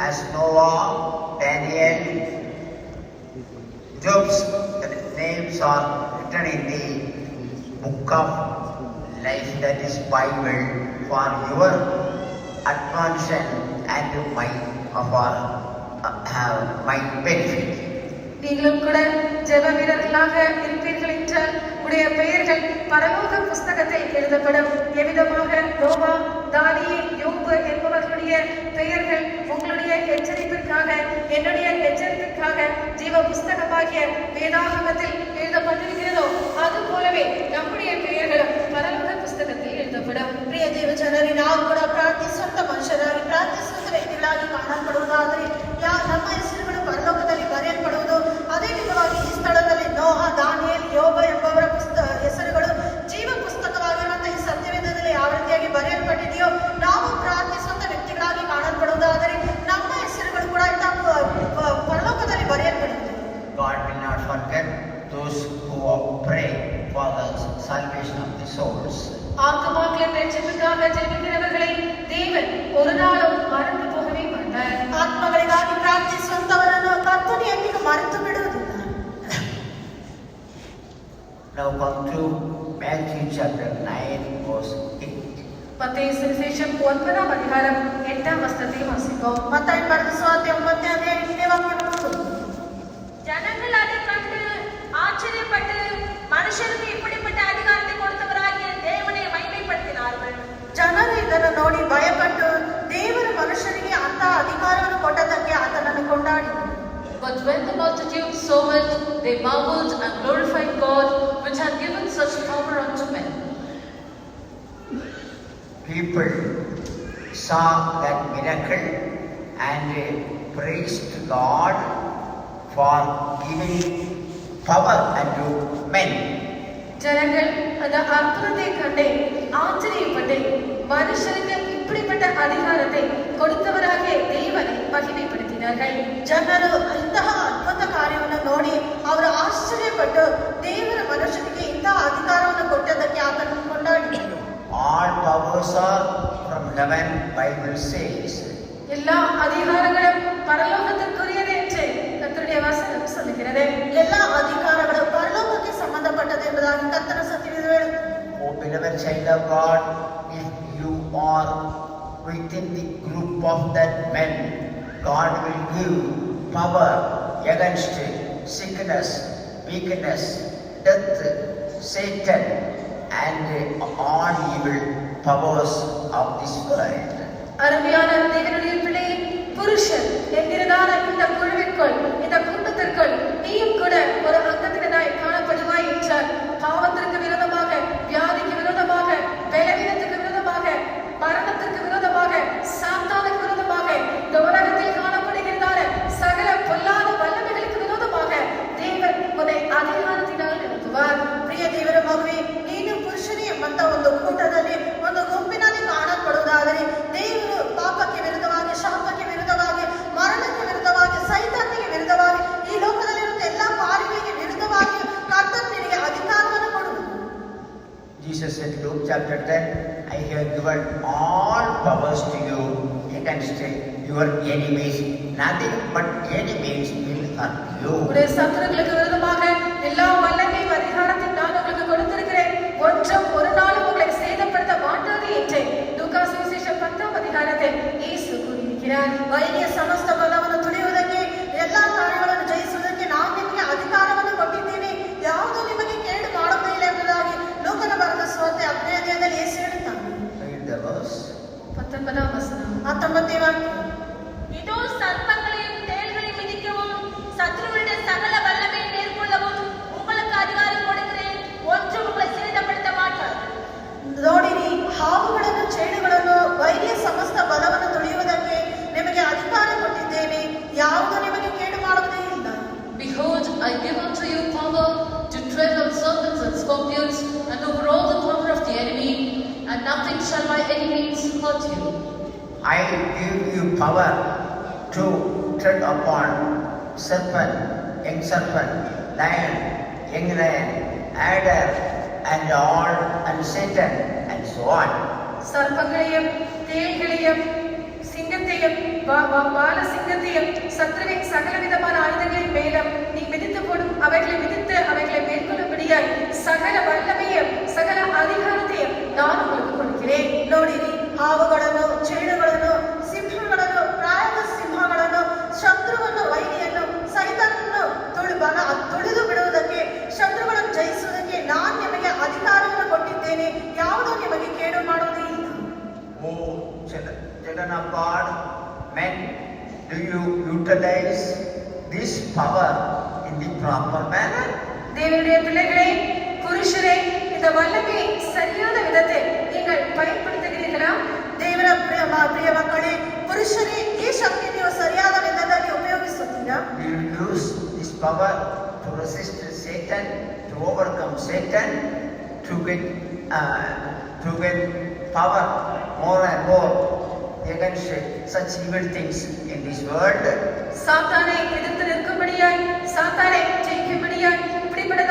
as Noah, Daniel, Job's names are written in the book of life, that is Bible, for your advancement and my benefit. நீங்களும் கூட ஜெப வீரர்களாக இருப்பீர்கள் என்றால் உடைய பெயர்கள் பரலோக புஸ்தகத்தில் எழுதப்படும். எவ்விதமாக நோவா, தானியேல், யோபு என்பவர்களுடைய பெயர்கள் உங்களுடைய எச்சரிப்பிற்காக, என்னுடைய எச்சரிப்பிற்காக ஜீவ புஸ்தகமாகிய வேதாகமத்தில் எழுதப்பட்டிருக்கிறதோ அது போலவே நம்முடைய பெயர்களும் பரலோக புஸ்தகத்தில் எழுதப்படும். ಪ್ರಿಯ ದೇವಜನರೇ, ನಾವು ಕೂಡ ಪ್ರಾರ್ಥಿಸುವಂತ ಮನುಷ್ಯರಾಗಿ, ಪ್ರಾರ್ಥಿಸುವಂತ ವ್ಯಕ್ತಿಗಳಾಗಿ ಕಾಣಲ್ಪಡುವುದಾದರೆ ನಮ್ಮ ಹೆಸರುಗಳು ಪರಲೋಕದಲ್ಲಿ ಬರೆಯಲ್ಪಡುವುದು. ಅದೇ ವಿಧವಾಗಿ ಈ ಸ್ಥಳದಲ್ಲಿ ನೋಹ, ದಾನಿಯೇಲ್, ಯೋಬ ಎಂಬವರ ಹೆಸರುಗಳು ಜೀವ ಪುಸ್ತಕವಾಗಿರುವಂತಹ ಈ ಸತ್ಯವೇದದಲ್ಲಿ ಯಾವ ರೀತಿಯಾಗಿ ಬರೆಯಲ್ಪಟ್ಟಿದೆಯೋ ನಾವು ಪ್ರಾರ್ಥಿಸುವಂತ ವ್ಯಕ್ತಿಗಳಾಗಿ ಕಾಣಲ್ಪಡುವುದಾದರೆ ನಮ್ಮ ಹೆಸರುಗಳು ಕೂಡ ಪರಲೋಕದಲ್ಲಿ ಬರೆಯಲ್ಪಡುವುದು. God will not forget those who are praying for the salvation of the souls. ஆத்துமாக்களின் ரட்சிப்புக்காக ஜெபிக்கிறவர்களை தேவன் ஒரு நாளும் மறந்து போகவே மாட்டார். ಆತ್ಮಗಳಿಗಾಗಿ ಪ್ರಾರ್ಥಿಸುವಂತವರನ್ನು ಕರ್ತನು ಎಂದಿಗೂ ಮರೆತು ಬಿಡುವುದಿಲ್ಲ. Now come to Matthew chapter 9 verse 8. மத்தேயு சுவிசேஷம் 9ஆம் அதிகாரம் 8ஆம் வசனத்தை வாசிப்போம். மத்தாய் பரிசுத்த சுவார்த்தை 9ஆம் அத்தியாயம் 8ஆம் வாக்கியம். ஜனங்கள் அதை கண்டு ஆச்சரியப்பட்டு மனுஷருக்கு இப்படிப்பட்ட அதிகாரத்தை கொடுத்தவராகிய தேவனை மகிமைப்படுத்தினார்கள். ಜನರು ಇದನ್ನು ನೋಡಿ ಭಯಪಟ್ಟು ದೇವರು ಮನುಷ್ಯರಿಗೆ ಅಂತ ಅಧಿಕಾರವನ್ನು ಕೊಟ್ಟದಕ್ಕೆ ಆತನನ್ನು ಕೊಂಡಾಡಿದರು. But when the multitude saw it, they marveled and glorified God, which had given such power unto men. People saw that miracle and praised God for giving power unto men. ஜனங்கள் அந்த அற்புதத்தை கண்டே ஆச்சரியப்பட்டு மனுஷருக்கு இப்படிப்பட்ட அதிகாரத்தை கொடுத்தவராகிய தேவனை மகிமைப்படுத்தினார்கள். ಜನರು ಇಂತಹ ಅದ್ಭುತ ಕಾರ್ಯವನ್ನು ನೋಡಿ ಅವರು ಆಶ್ಚರ್ಯಪಟ್ಟು ದೇವರ ಮನುಷ್ಯನಿಗೆ ಇಂತಹ ಅಧಿಕಾರವನ್ನು ಕೊಟ್ಟದಕ್ಕೆ ಆತನನ್ನು ಕೊಂಡಾಡಿದರು. All powers are from heaven, Bible says. எல்லா அதிகாரங்களும் பரலோகத்திற்குரியது என்று கர்த்தருடைய வசனம் சொல்லுகிறது. எல்லா ಅಧಿಕಾರಗಳು ಪರಲೋಕಕ್ಕೆ ಸಂಬಂಧಪಟ್ಟது ಎಂಬುದಾಗಿ ಕರ್ತನ ಸತ್ಯವೇದ ಹೇಳುತ್ತದೆ. Oh, beloved child of God, if you are within the group of that men, God will give power against sickness, weakness, death, Satan, and all evil powers of this world. அருமையான தேவனுடைய பிள்ளையே, புருஷன் என்கிறதான இந்த குழுவிற்குள், இந்த கூட்டத்திற்குள் நீயும் கூட ஒரு அங்கத்தினராய் காணப்படுவாய் என்றார். பாவத்திற்கு விரோதமாக, வியாதிக்கு விரோதமாக, பலவீனத்துக்கு விரோதமாக, மரணத்திற்கு விரோதமாக, சாத்தானுக்கு விரோதமாக, இந்த உலகத்தில் காணப்படுகிறதான சகல பொல்லாத வல்லமைகளுக்கு விரோதமாக தேவன் உன்னை அதிகாரத்தினால் நிறுத்துவார். ಪ್ರಿಯ ದೇವರ ಮಗುವೆ, ನೀನು ಪುರುಷನೇ ಎಂಬಂತ ಒಂದು ಕೂಟದಲ್ಲಿ ಒಂದು ಗುಂಪಿನಲ್ಲಿ ಕಾಣಲ್ಪಡುವುದಾದರೆ ದೇವರು ಪಾಪಕ್ಕೆ ವಿರುದ್ಧವಾಗಿ, ಶಾಪಕ್ಕೆ ವಿರುದ್ಧವಾಗಿ, ಮರಣಕ್ಕೆ ವಿರುದ್ಧವಾಗಿ, ಸೈತಾನ್ಯಕ್ಕೆ ವಿರುದ್ಧವಾಗಿ, ಈ ಲೋಕದಲ್ಲಿರುವ ಎಲ್ಲಾ ಕಾರ್ಯಗಳಿಗೆ ವಿರುದ್ಧವಾಗಿ ಕರ್ತನು ನಿನಗೆ ಅಧಿಕಾರವನ್ನು ಕೊಡುವುದು. Jesus said, Luke chapter 10, I have given all powers to you against your enemies. Nothing but enemies will hurt you. உடைய சத்துருக்களுக்கு விரோதமாக எல்லா வல்லமையும் அதிகாரத்தையும் நான் உங்களுக்கு கொடுத்திருக்கிறேன். ஒன்றும் ஒரு நாளும் உங்களை சேதப்படுத்த மாட்டாது என்று லூக்கா சுவிசேஷம் 10ஆம் அதிகாரத்தில் இயேசு கூறியிருக்கிறார். ವೈರಿಯ ಸಮಸ್ತ ಬಲವನ್ನು ತುಳಿಯುವುದಕ್ಕೆ, ಎಲ್ಲಾ ಕಾರ್ಯಗಳನ್ನು ಜಯಿಸುವುದಕ್ಕೆ ನಾನು ನಿಮಗೆ ಅಧಿಕಾರವನ್ನು ಕೊಟ್ಟಿದ್ದೀನಿ, ಯಾವುದೂ ನಿಮಗೆ ಕೇಡು ಮಾಡುವುದಿಲ್ಲ ಎಂಬುದಾಗಿ ಲೋಕನ ಬರೆದ ಸುವಾರ್ತೆ 10ನೇ ಅಧ್ಯಾಯದಲ್ಲಿ ಯೇಸು ಹೇಳುತ್ತಾನೆ. Read the verse. 19ஆம் வசனம். 19ನೇ ವಾಕ್ಯ. இதோ சர்ப்பங்களையும் தேள்களையும் மிதிக்கவும் சத்துருவினுடைய சகல வல்லமையை மேற்கொள்ளவும் உங்களுக்கு அதிகாரம் கொடுக்கிறேன். ஒன்றும் உங்களை சேதப்படுத்த மாட்டாது. ನೋಡಿರಿ, ಹಾವುಗಳನ್ನು, ಚೇಳುಗಳನ್ನು, ವೈರಿಯ ಸಮಸ್ತ ಬಲವನ್ನು ತುಳಿಯುವುದಕ್ಕೆ ನಿಮಗೆ ಅಧಿಕಾರ ಕೊಟ್ಟಿದ್ದೇನೆ, ಯಾವುದು ನಿಮಗೆ ಕೇಡು ಮಾಡುವುದೇ ಇಲ್ಲ. Behold, I give unto you power to tread on serpents and scorpions, and over all the power of the enemy, and nothing shall by any means hurt you. I give you power to tread upon serpent, young serpent, lion, young lion, adder, and all, and Satan, and so on. சர்ப்பங்களையும் தேள்களையும் சிங்கத்தையும் பால சிங்கத்தையும் சத்ருவின் சகல விதமான ஆயுதங்களின் மேலும் நீ மிதித்து போடும் அவைகளை மிதித்து அவைகளை மேற்கொள்ளும்படியாய் சகல வல்லமையும் சகல அதிகாரத்தையும் நான் உங்களுக்கு கொடுக்கிறேன். ನೋಡಿರಿ, ಹಾವುಗಳನ್ನು, ಚೇಳುಗಳನ್ನು, ಸಿಂಹಗಳನ್ನು, ಪ್ರಾಯದ ಸಿಂಹಗಳನ್ನು, ಶತ್ರುವನ್ನು, ವೈರಿಯನ್ನು, ಸೈತಾನನ್ನು ತುಳಿದು ಬಿಡುವುದಕ್ಕೆ, ಶತ್ರುಗಳನ್ನು ಜಯಿಸುವುದಕ್ಕೆ ನಾನು ನಿಮಗೆ ಅಧಿಕಾರವನ್ನು ಕೊಟ್ಟಿದ್ದೇನೆ, ಯಾವುದೂ ನಿಮಗೆ ಕೇಡು ಮಾಡುವುದೇ ಇಲ್ಲ. Oh, children of God, men, do you utilize this power in the proper manner? தேவனுடைய பிள்ளைகளே, புருஷரே, இந்த வல்லமையை சரியான விதத்தில் நீங்கள் பயன்படுத்துகிறீர்களா? ದೇವರ ಪ್ರಿಯ ಮಕ್ಕಳೇ, ಪುರುಷರೇ, ಈ ಶಕ್ತಿ ನೀವು ಸರಿಯಾದ ವಿಧದಲ್ಲಿ ಉಪಯೋಗಿಸುತ್ತೀರಾ? Do you use this power to resist Satan, to overcome Satan, to get power more and more against such evil things in this world? சாத்தானை எதிர்த்து நிற்கும்படியாய், சாத்தானை ஜெயிக்கும்படியாய் இப்படிப்பட்ட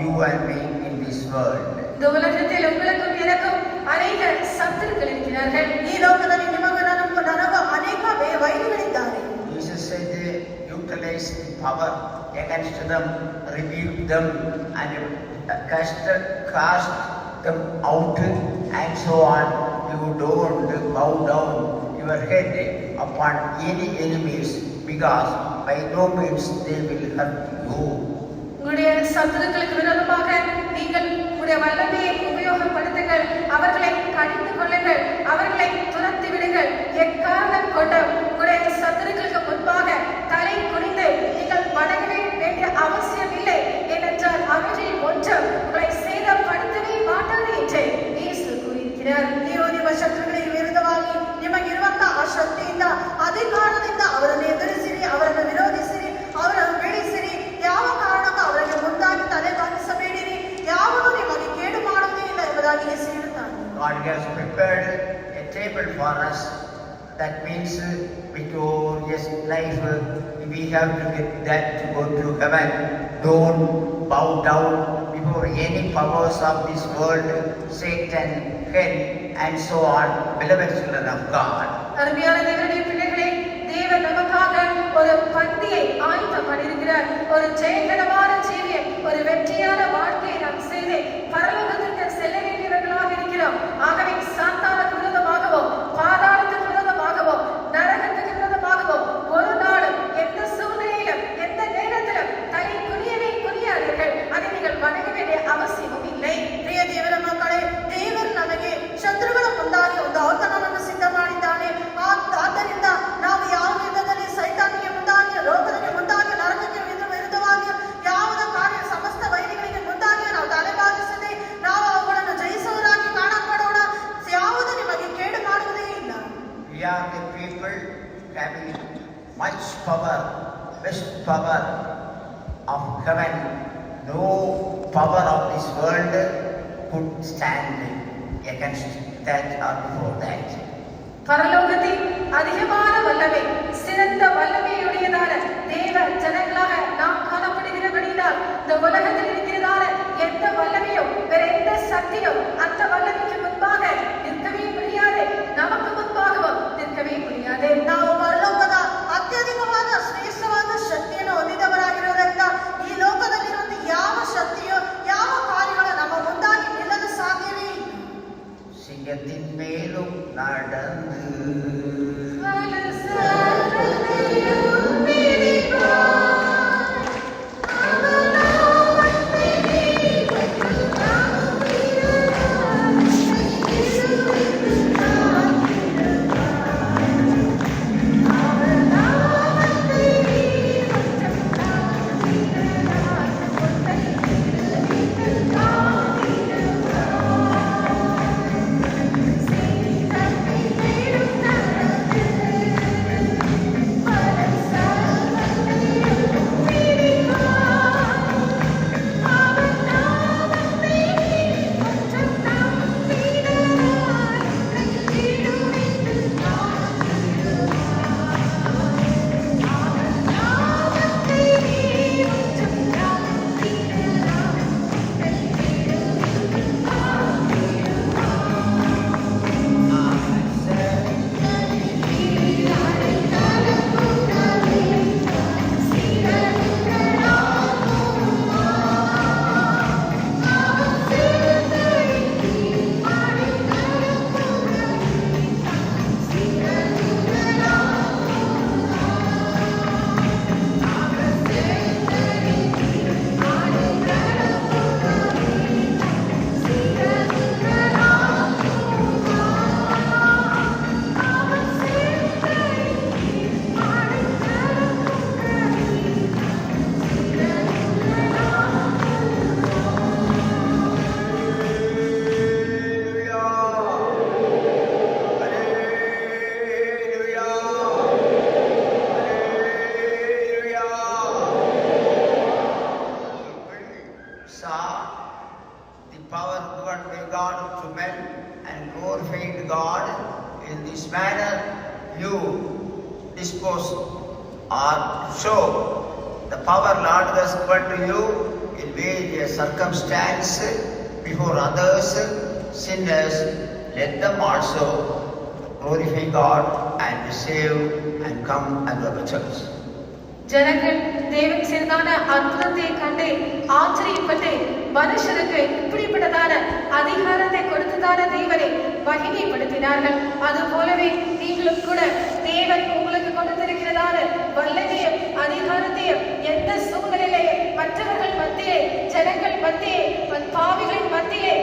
you and me in this world. இந்த உலகத்தில் உங்களுக்கும் எனக்கும் அநேக சத்துருக்கள் இருக்கிறார்கள். ಈ ಲೋಕದಲ್ಲಿ ನಿಮಗೂ ನನಗೂ ಅನೇಕ ವೈರಿಗಳಿದ್ದಾರೆ. Jesus said, utilize the power against them, rebuke them, and cast them out, and so on. You don't bow down your head upon any enemies, because by no means they will hurt you. உங்களுடைய சத்துருக்களுக்கு விரோதமாக நீங்கள் உங்களுடைய வல்லமையை உபயோகப்படுத்துங்கள், அவர்களை கடிந்து கொள்ளுங்கள், அவர்களை துரத்தி விடுங்கள். எக்காரணம் கொண்டு உங்களுடைய சத்துருக்களுக்கு முன்பாக தலை குனிந்து நீங்கள் வணங்கவே வேண்டிய அவசியம் இல்லை. ஏனென்றால் அவற்றில் ஒன்று உங்களை சேதப்படுத்தவே மாட்டாது என்று இயேசு கூறியிருக்கிறார். ನೀವು ನಿಮ್ಮ ಶತ್ರುಗಳಿಗೆ ವಿರುದ್ಧವಾಗಿ ನಿಮಗಿರುವಂತಹ ಆ ಶಕ್ತಿಯಿಂದ ಅಧಿಕಾರದಿಂದ ಅವರನ್ನು ಎದುರಿಸಿರಿ, ಅವರನ್ನು ವಿರೋಧಿಸಿರಿ, ಅವರನ್ನು ಬೀಳಿಸಿರಿ. ಯಾವ ಕಾರಣಕ್ಕೂ ಅವರಿಗೆ ಮುಂದಾಗಿ ತಲೆ ಬಾಗಿಸಬೇಡಿರಿ. ಯಾವುದು ನಿಮಗೆ ಕೇಡು ಮಾಡುವುದೇ ಇಲ್ಲ ಎಂಬುದಾಗಿ ಯೇಸು ಹೇಳುತ್ತಾನೆ. God has prepared a table for us. That means victorious life. We have to get that to go to heaven. Don't bow down before any powers of this world, Satan, hell, and so on. Beloved children of God. அருமையான தேவனுடைய பிள்ளைகளே, தேவன் நமக்காக ஒரு பந்தியை ஆயத்தம் பண்ணியிருக்கிறார். ஒரு ஜெயகரமான ஜீவியம், ஒரு வெற்றியான வாழ்க்கையை நாம் செய்து பரலோகத்திற்கு செல்ல வேண்டியவர்களாக இருக்கிறோம். ஆகவே சாத்தானுக்கு விரோதமாகவோ, பாதாளத்துக்கு விரோதமாகவோ, நரகத்துக்கு விரோதமாகவோ ஒரு நாளும் எந்த சூழ்நிலையிலும் எந்த நேரத்திலும் தலை குனியாதீர்கள். அதை நீங்கள் வணங்க வேண்டிய அவசியமும் இல்லை. ಪ್ರಿಯ ದೇವರ ಮಕ್ಕಳೇ, ದೇವರು ನಮಗೆ ಶತ್ರುಗಳ ಮುಂದಾಗಿ ಒಂದು ಔತಣವನ್ನು ಸಿದ್ಧ ಮಾಡಿದ್ದಾನೆ. ಆದ್ದರಿಂದ ನಾವು ಯಾವ ವಿಧದಲ್ಲಿ ಸೈತಾನಿಗೆ ಮುಂದಾಗಿ, ರೋಗಕ್ಕೆ ಮುಂದಾಗಿ, ನರಕಕ್ಕೆ ವಿರುದ್ಧವಾಗಿ ಯಾವುದೇ ಕಾರ್ಯ ಸಮಸ್ತ ವೈರಿಗಳಿಗೆ ಮುಂದಾಗಿ ನಾವು ತಲೆಬಾಗಿಸದೆ ನಾವು ಅವುಗಳನ್ನು ಜಯಿಸುವವರಾಗಿ ಕಾಣಲ್ಪಡೋಣ. ಯಾವುದು ನಿಮಗೆ ಕೇಡು ಮಾಡುವುದೇ ಇಲ್ಲ. We are the people having much power, best power of heaven. No power of this world could stand against that or before that. பரலோகத்தின் அதிகமான வல்லமை, சிறந்த வல்லமையுடையதான தேவ ஜனங்களாக நாம் காணப்படுகிறபடியால் இந்த உலகத்தில் இருக்கிறதான எந்த வல்லமையும் வேற எந்த சக்தியும் அந்த வல்லமைக்கு முன்பாக நிற்கவே முடியாது. நமக்கு முன்பாகவும் நிற்கவே முடியாது. ನಾವು ಪರಲೋಕದ ಅತ್ಯಧಿಕವಾದ ಶ್ರೇಷ್ಠವಾದ ಶಕ್ತಿಯನ್ನು ಹೊಂದಿದವರಾಗಿರುವುದರಿಂದ ಈ ಲೋಕದಲ್ಲಿರುವಂತಹ ಯಾವ ಶಕ್ತಿಯೋ ಯಾವ ಕಾರ್ಯಗಳು ನಮ್ಮ ಮುಂದಾಗಿ ನಿಲ್ಲಲು ಸಾಧ್ಯವೇ ಇಲ್ಲ. சிங்கத்தின் மேலும் நடந்து dispose or show the power Lord has given to you in various a circumstance before others, sinners, let them also glorify God and save and come under the church. ஜனங்கள் தேவன் செய்தான அற்புதத்தை கண்டு ஆச்சரியப்பட்டு மனுஷருக்கு இப்படிப்பட்டதான அதிகாரத்தை கொடுத்ததான தேவனை மகிமைப்படுத்தினார்கள். அது போலவே நீங்களும் கூட தேவன் உங்களுக்கு கொடுத்திருக்கிறதான வல்லமையும் அதிகாரத்தையும் எந்த சூழ்நிலையிலே மற்றவர்கள் மத்தியே, ஜனங்கள் மத்தியே, பாவிகளின் மத்தியே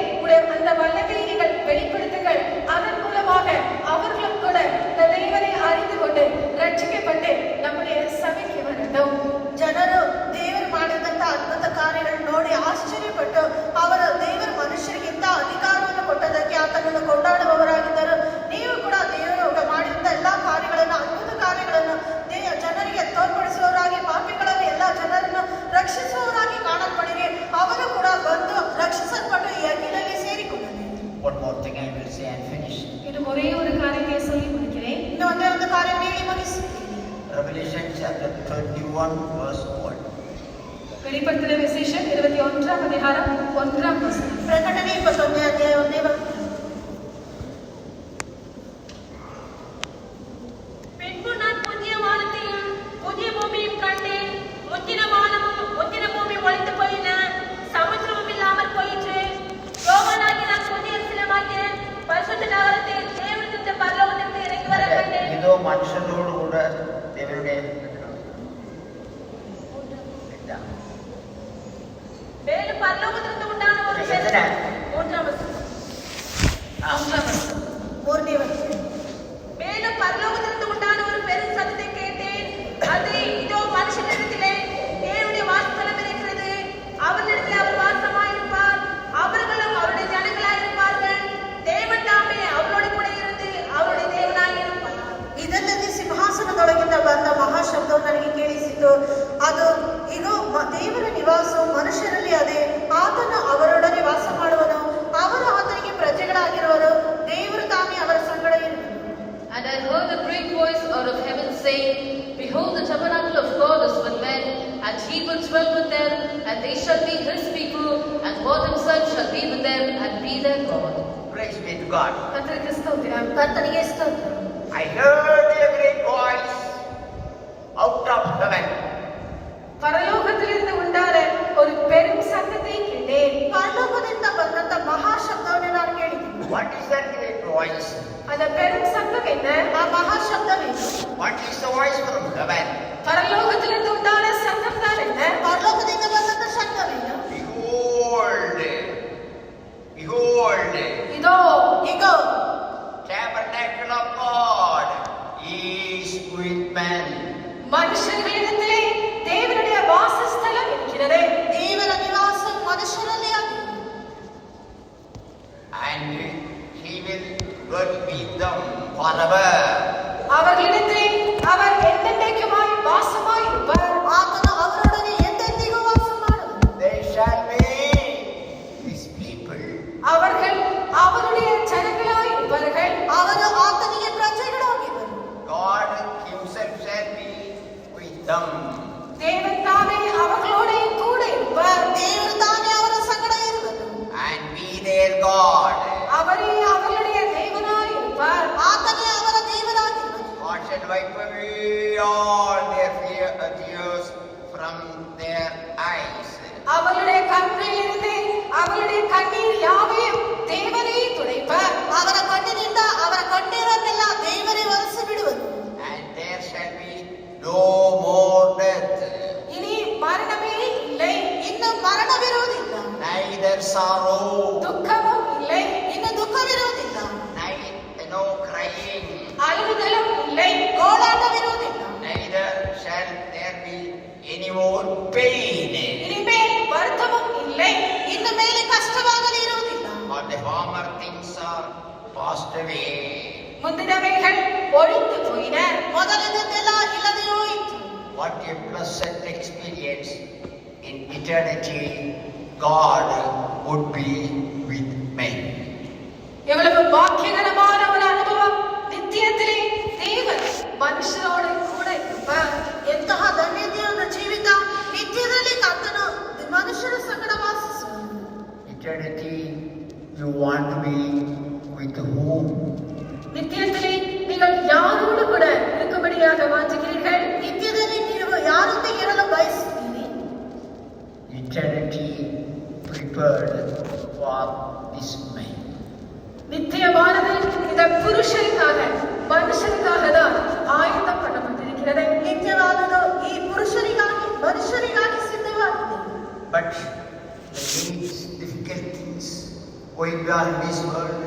அந்த வல்லமையை நீங்கள் வெளிப்படுத்துங்கள். அதன் மூலமாக அவர்களும் கூட இந்த தேவனை அறிந்து கொண்டு ரட்சிக்கப்பட்டு நம்முடைய சபைக்கு வரட்டும். ಜನರು ದೇವರು ಮಾಡಿದಂತ ಅದ್ಭುತ ಕಾರ್ಯಗಳನ್ನು ನೋಡಿ ಆಶ್ಚರ್ಯಪಟ್ಟು ಅವರ ದೇವರ ಮನುಷ್ಯರಿಗಿಂತ ಅಧಿಕಾರವನ್ನು ಕೊಟ್ಟದಕ್ಕೆ ಆತನನ್ನು ಕೊಂಡಾಡುವವರಾಗಿದ್ದರು. ನೀವು ಕೂಡ ದೇವರು ಮಾಡಿದಂತ ಎಲ್ಲಾ ಕಾರ್ಯಗಳನ್ನು, ಅದ್ಭುತ ಕಾರ್ಯಗಳನ್ನು ಜನರಿಗೆ ತೋರ್ಪಡಿಸುವವರಾಗಿ, ಪಾಪಿಗಳಲ್ಲಿ ಎಲ್ಲಾ ಜನರನ್ನು ರಕ್ಷಿಸುವವರಾಗಿ ಕಾಣಲ್ಪಡಿರಿ. ಅವರು ಕೂಡ ಬಂದು ರಕ್ಷಿಸಲ್ಪಟ್ಟು ಈ ಅಗ್ನಿಯಲ್ಲಿ ಸೇರಿಕೊಂಡರು. One more thing I will say and finish. இன்னும் ஒரே ஒரு காரியத்தை சொல்லி முடிக்கிறேன். ಇನ್ನು ಒಂದೇ ಒಂದು ಕಾರ್ಯ ಹೇಳಿ ಮುಗಿಸುತ್ತೇನೆ. Revelation chapter 21 verse 1. வெளிப்படுத்தின விசேஷம் 21ஆம் அதிகாரம் 1ஆம் வசனம். ಪ್ರಕಟಣೆ 21ನೇ ಅಧ್ಯಾಯ 1ನೇ ವಚನ. பின்பு நான் புதிய வானத்தையும் புதிய பூமியும் கண்டேன். முந்தின வானமும் முந்தின பூமி ஒழிந்து போயின, சமுத்திரமும் இல்லாமல் போயிற்று. யோவானாகிய நான் புதிய சிலமாகிய பரிசுத்த நகரத்தை தேவனிடத்திலிருந்து பரலோகத்திலிருந்து இறங்கி வர கண்டேன். இதோ மனுஷனோடு கூட தேவனுடைய மேலும் பரலோகத்திலிருந்து உண்டான ஒரு எத்தனை? மூன்றாம் வசனம். ಮೂರನೇ ವಚನ. மேலும் பரலோகத்திலிருந்து உண்டான ஒரு பெரும் சத்தத்தை கேட்டேன். அது இதோ மனுஷனிடத்திலே தேவனுடைய வாசஸ்தலம் இருக்கிறது. அவர்களிடத்திலே அவர் வாசமாயிருப்பார். அவர்களும் அவருடைய ஜனங்களாயிருப்பார்கள். தேவன் தாமே அவரோடு கூட இருந்து அவருடைய தேவனாயிருப்பார். ಇದಲ್ಲದೆ ಸಿಂಹಾಸನದೊಳಗಿಂದ ಬಂದ ಮಹಾಶಬ್ದವು ನನಗೆ ಕೇಳಿಸಿತು. ಅದು ಇದು ದೇವರ ನಿವಾಸವು ಮನುಷ್ಯರಲ್ಲಿ ಅದೇ. ಆತನು ಅವರೊಡನೆ ವಾಸ ಮಾಡುವನು, ಅವರು ಆತನಿಗೆ ಪ್ರಜೆಗಳಾಗಿರುವರು. ದೇವರು ತಾನೇ ಅವರ ಸಂಗಡ ಇರುವನು. And I heard a great voice out of heaven saying, Behold, the tabernacle of God is with men, and he will dwell with them, and they shall be his people, and God himself shall be with them, and be their God. Praise be to God. கர்த்தருக்கு ஸ்தோத்திரம். ಕರ್ತನಿಗೆ ಸ್ತೋತ್ರ. I heard a great voice out of heaven. பரலோகத்திலிருந்து உண்டான ஒரு பெரும் சத்தத்தை கேட்டேன். ಪರಲೋಕದಿಂದ ಬಂದಂತ ಮಹಾಶಬ್ದವನ್ನು ನಾನು ಕೇಳಿದ್ದೀನಿ. What is that great voice? அந்த பெரும் சத்தம் என்ன? ಆ ಮಹಾಶಬ್ದವೇನು? What is the voice from heaven? பரலோகத்திலிருந்து உண்டான சத்தம் தான் என்ன? ಪರಲೋಕದಿಂದ ಬಂದಂತ ಶಬ್ದವೇನು? Behold, behold, இதோ ಇಗೋ, tabernacle of God is with men. மனுஷர்களிடத்திலே தேவனுடைய வாசஸ்தலம் இருக்கிறது. ದೇವರ ನಿವಾಸ ಮನುಷ್ಯರಲ್ಲಿ ಆಗಿದೆ. And he will dwell with them forever. அவர்களிடத்திலே அவர் என்றென்றைக்குமாய் வாசமாய் இருப்பார். ಆತನು ಅವರೊಡನೆ ಎಂದೆಂದಿಗೂ ವಾಸ ಮಾಡುವನು. They shall be his people. அவர்கள் அவருடைய ஜனங்களாய் இருப்பார்கள். ಅವರು ಆತನಿಗೆ ಪ್ರಜೆಗಳಾಗಿರುವರು. God himself shall be with them. தேவன் தாமே அவர்களோட கூட இருப்பார். ದೇವರು ತಾನೇ ಅವರ ಸಂಗಡ ಇರುವನು. And be their God. அவரே அவர்களுடைய தேவனாய் இருப்பார். ಆತನೇ ಅವರ ದೇವರಾಗಿರುವನು. God shall wipe away all their tears from their eyes. அவருடைய கண்களிலிருந்து அவருடைய கண்ணீர் யாவையும் தேவனே துடைப்பார். ಅವರ ಕಣ್ಣಿನಿಂದ ಅವರ ಕಣ್ಣೀರನ್ನೆಲ್ಲ ದೇವರೇ ಒರೆಸಿ ಬಿಡುವನು. And there shall be no more death, இனி மரணமே இல்லை. ಇನ್ನು ಮರಣವಿರುವುದಿಲ್ಲ, neither sorrow, துக்கமும் இல்லை. ಇನ್ನು ದುಃಖವಿರುವುದಿಲ್ಲ, no crying, அழுதலும் இல்லை. ಗೋಳಾಟವಿರುವುದಿಲ್ಲ, neither shall there be any more pain. இனிமேல் வருத்தமும் இல்லை. ಇನ್ನು ಮೇಲೆ ಕಷ್ಟವಾಗಲಿ ಇರುವುದಿಲ್ಲ. For the former things are passed away. முந்தினவைகள் ஒழிந்து போயின. ಮೊದಲಿನದೆಲ್ಲ ಇಲ್ಲದೆ ಹೋಯಿತು. What a blessed experience in eternity God would be with men. எவ்வளவு பாக்கியகரமான ஒரு அனுபவம்! நித்தியத்திலே தேவன் மனுஷரோடு கூட இருப்பார். ಎಂತಹ ಧನ್ಯತೆಯ ಜೀವಿತ, ನಿತ್ಯದಲ್ಲಿ ಕರ್ತನು ಮನುಷ್ಯರ ಸಂಗಡ ವಾಸಿಸ this man. நித்தியமானது இந்த புருஷனுக்காக மனுஷனுக்காக தான் ஆயுதம் பண்ணப்பட்டிருக்கிறது. ನಿತ್ಯವಾದುದು ಈ ಪುರುಷರಿಗಾಗಿ ಮನುಷ್ಯರಿಗಾಗಿ ಸಿದ್ಧವಾಗಿದೆ. But the needs, difficulties, going on in this world,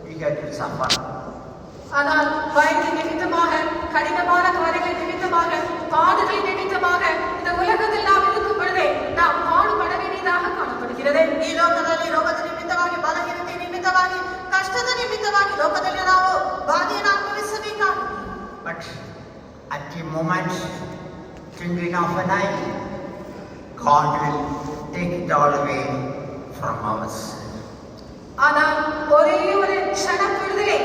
we have to suffer. ஆனால் வயது நிமித்தமாக, கடினமான காரியங்கள் நிமித்தமாக, பாடுகளின் நிமித்தமாக இந்த உலகத்தில் நாம் இருக்கும் பொழுதே நாம் பாடுபட வேண்டியதாக காணப்படுகிறது. ಈ ಲೋಕದಲ್ಲಿ ರೋಗದ ನಿಮಿತ್ತವಾಗಿ, ಬಲಹೀನತೆ ನಿಮಿತ್ತವಾಗಿ, ಕಷ್ಟದ ನಿಮಿತ್ತವಾಗಿ ಲೋಕದಲ್ಲಿ ನಾವು ಬಾಧೆಯನ್ನು ಅನುಭವಿಸಬೇಕಾಗಿದೆ. But at the moment, twinkling of an eye, God will take it all away from us. ஆனால் ஒரே ஒரு க்ஷண பொழுதிலே,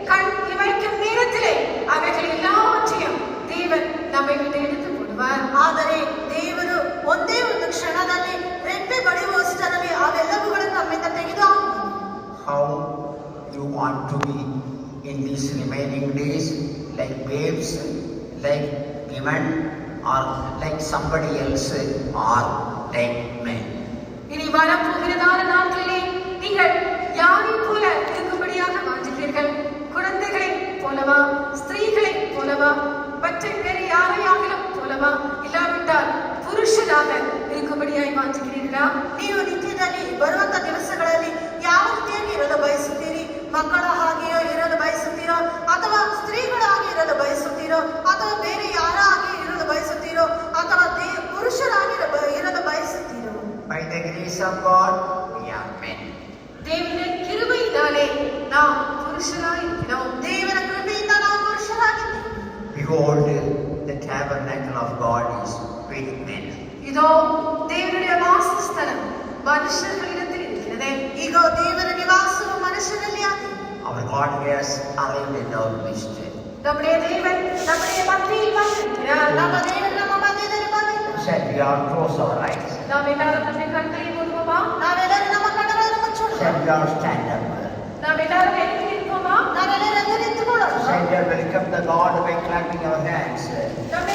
கண் இமைக்கும் நேரத்திலே அவைகள் எல்லாவற்றையும் தேவன் நம்மை விட்டு எடுத்து போடுவார். ಆದರೆ ದೇವರು ಒಂದೇ ಒಂದು ಕ್ಷಣದಲ್ಲಿ ರೆಪ್ಪೆ ಬಡಿಯುವಷ್ಟರಲ್ಲಿ ಅವೆಲ್ಲವುಗಳನ್ನು ನಮ್ಮಿಂದ ತೆಗೆದುಹಾಕುವರು. How you want to be in these remaining days, like babes, like women, or like somebody else, or like men? இனி வரப்போகிறதான நாட்களிலே நீங்கள் யாரைப் போல இருக்கும்படியாக வாஞ்சிக்கிறீர்கள்? குழந்தைகளை போலவா, ஸ்திரீகளை போலவா, மற்ற வேறு யாரையாகிலும் போலவா, இல்லாவிட்டால் புருஷனாக இருக்கும்படியாய் வாஞ்சிக்கிறீர்களா? ನೀವು ನಿತ್ಯದಲ್ಲಿ ಬರುವಂತ ದಿವಸಗಳಲ್ಲಿ ಯಾವ ರೀತಿಯಾಗಿ ಇರಲು ಬಯಸುತ್ತೀರಿ? ಮಕ್ಕಳ ಹಾಗೆಯೋ ಇರಲು ಬಯಸುತ್ತೀರೋ, ಅಥವಾ ಸ್ತ್ರೀಗಳಾಗಿ ಇರಲು ಬಯಸುತ್ತೀರೋ, ಅಥವಾ ಬೇರೆ ಯಾರ ಹಾಗೆ ಇರಲು ಬಯಸುತ್ತೀರೋ, ಅಥವಾ ಪುರುಷರಾಗಿ ಇರಲು ಬಯಸುತ್ತೀರೋ? By the grace of God, we are men. தேவனுடைய கிருபையினாலே நாம் புருஷராய் இருக்கிறோம். ದೇವರ ಕೃಪೆಯಿಂದ ನಾವು ಪುರುಷರಾಗಿದ್ದೇವೆ. Behold, the tabernacle of God is with men. இதோ தேவனுடைய வாசஸ்தலம் மனுஷர்களிடத்தில் இருக்கிறது. ಈಗ ದೇವರ ನಿವಾಸವು ಮನುಷ್ಯರಲ್ಲಿ ಆಗಿದೆ. Our God has arrived in our midst. நம்முடைய தேவன் நம்முடைய மத்தியில் வந்திருக்கிறார். ನಮ್ಮ ದೇವರು ನಮ್ಮ ಮಧ್ಯದಲ್ಲಿ ಬಂದಿದ್ದಾರೆ. Shall we all close our eyes? நாம் எல்லாரும் நம்முடைய கண்களை மூடுவோமா? ನಾವೆಲ್ಲರೂ ನಮ್ಮ ಕಣ್ಣುಗಳನ್ನು ಮುಚ್ಚೋಣ. Shall we all stand up? நாம் எல்லாரும் எழுந்து நிற்போமா? ನಾವೆಲ್ಲರೂ ಎದ್ದು ನಿಂತುಕೊಳ್ಳೋಣ. Shall we all welcome the God by clapping our hands? நம்முடைய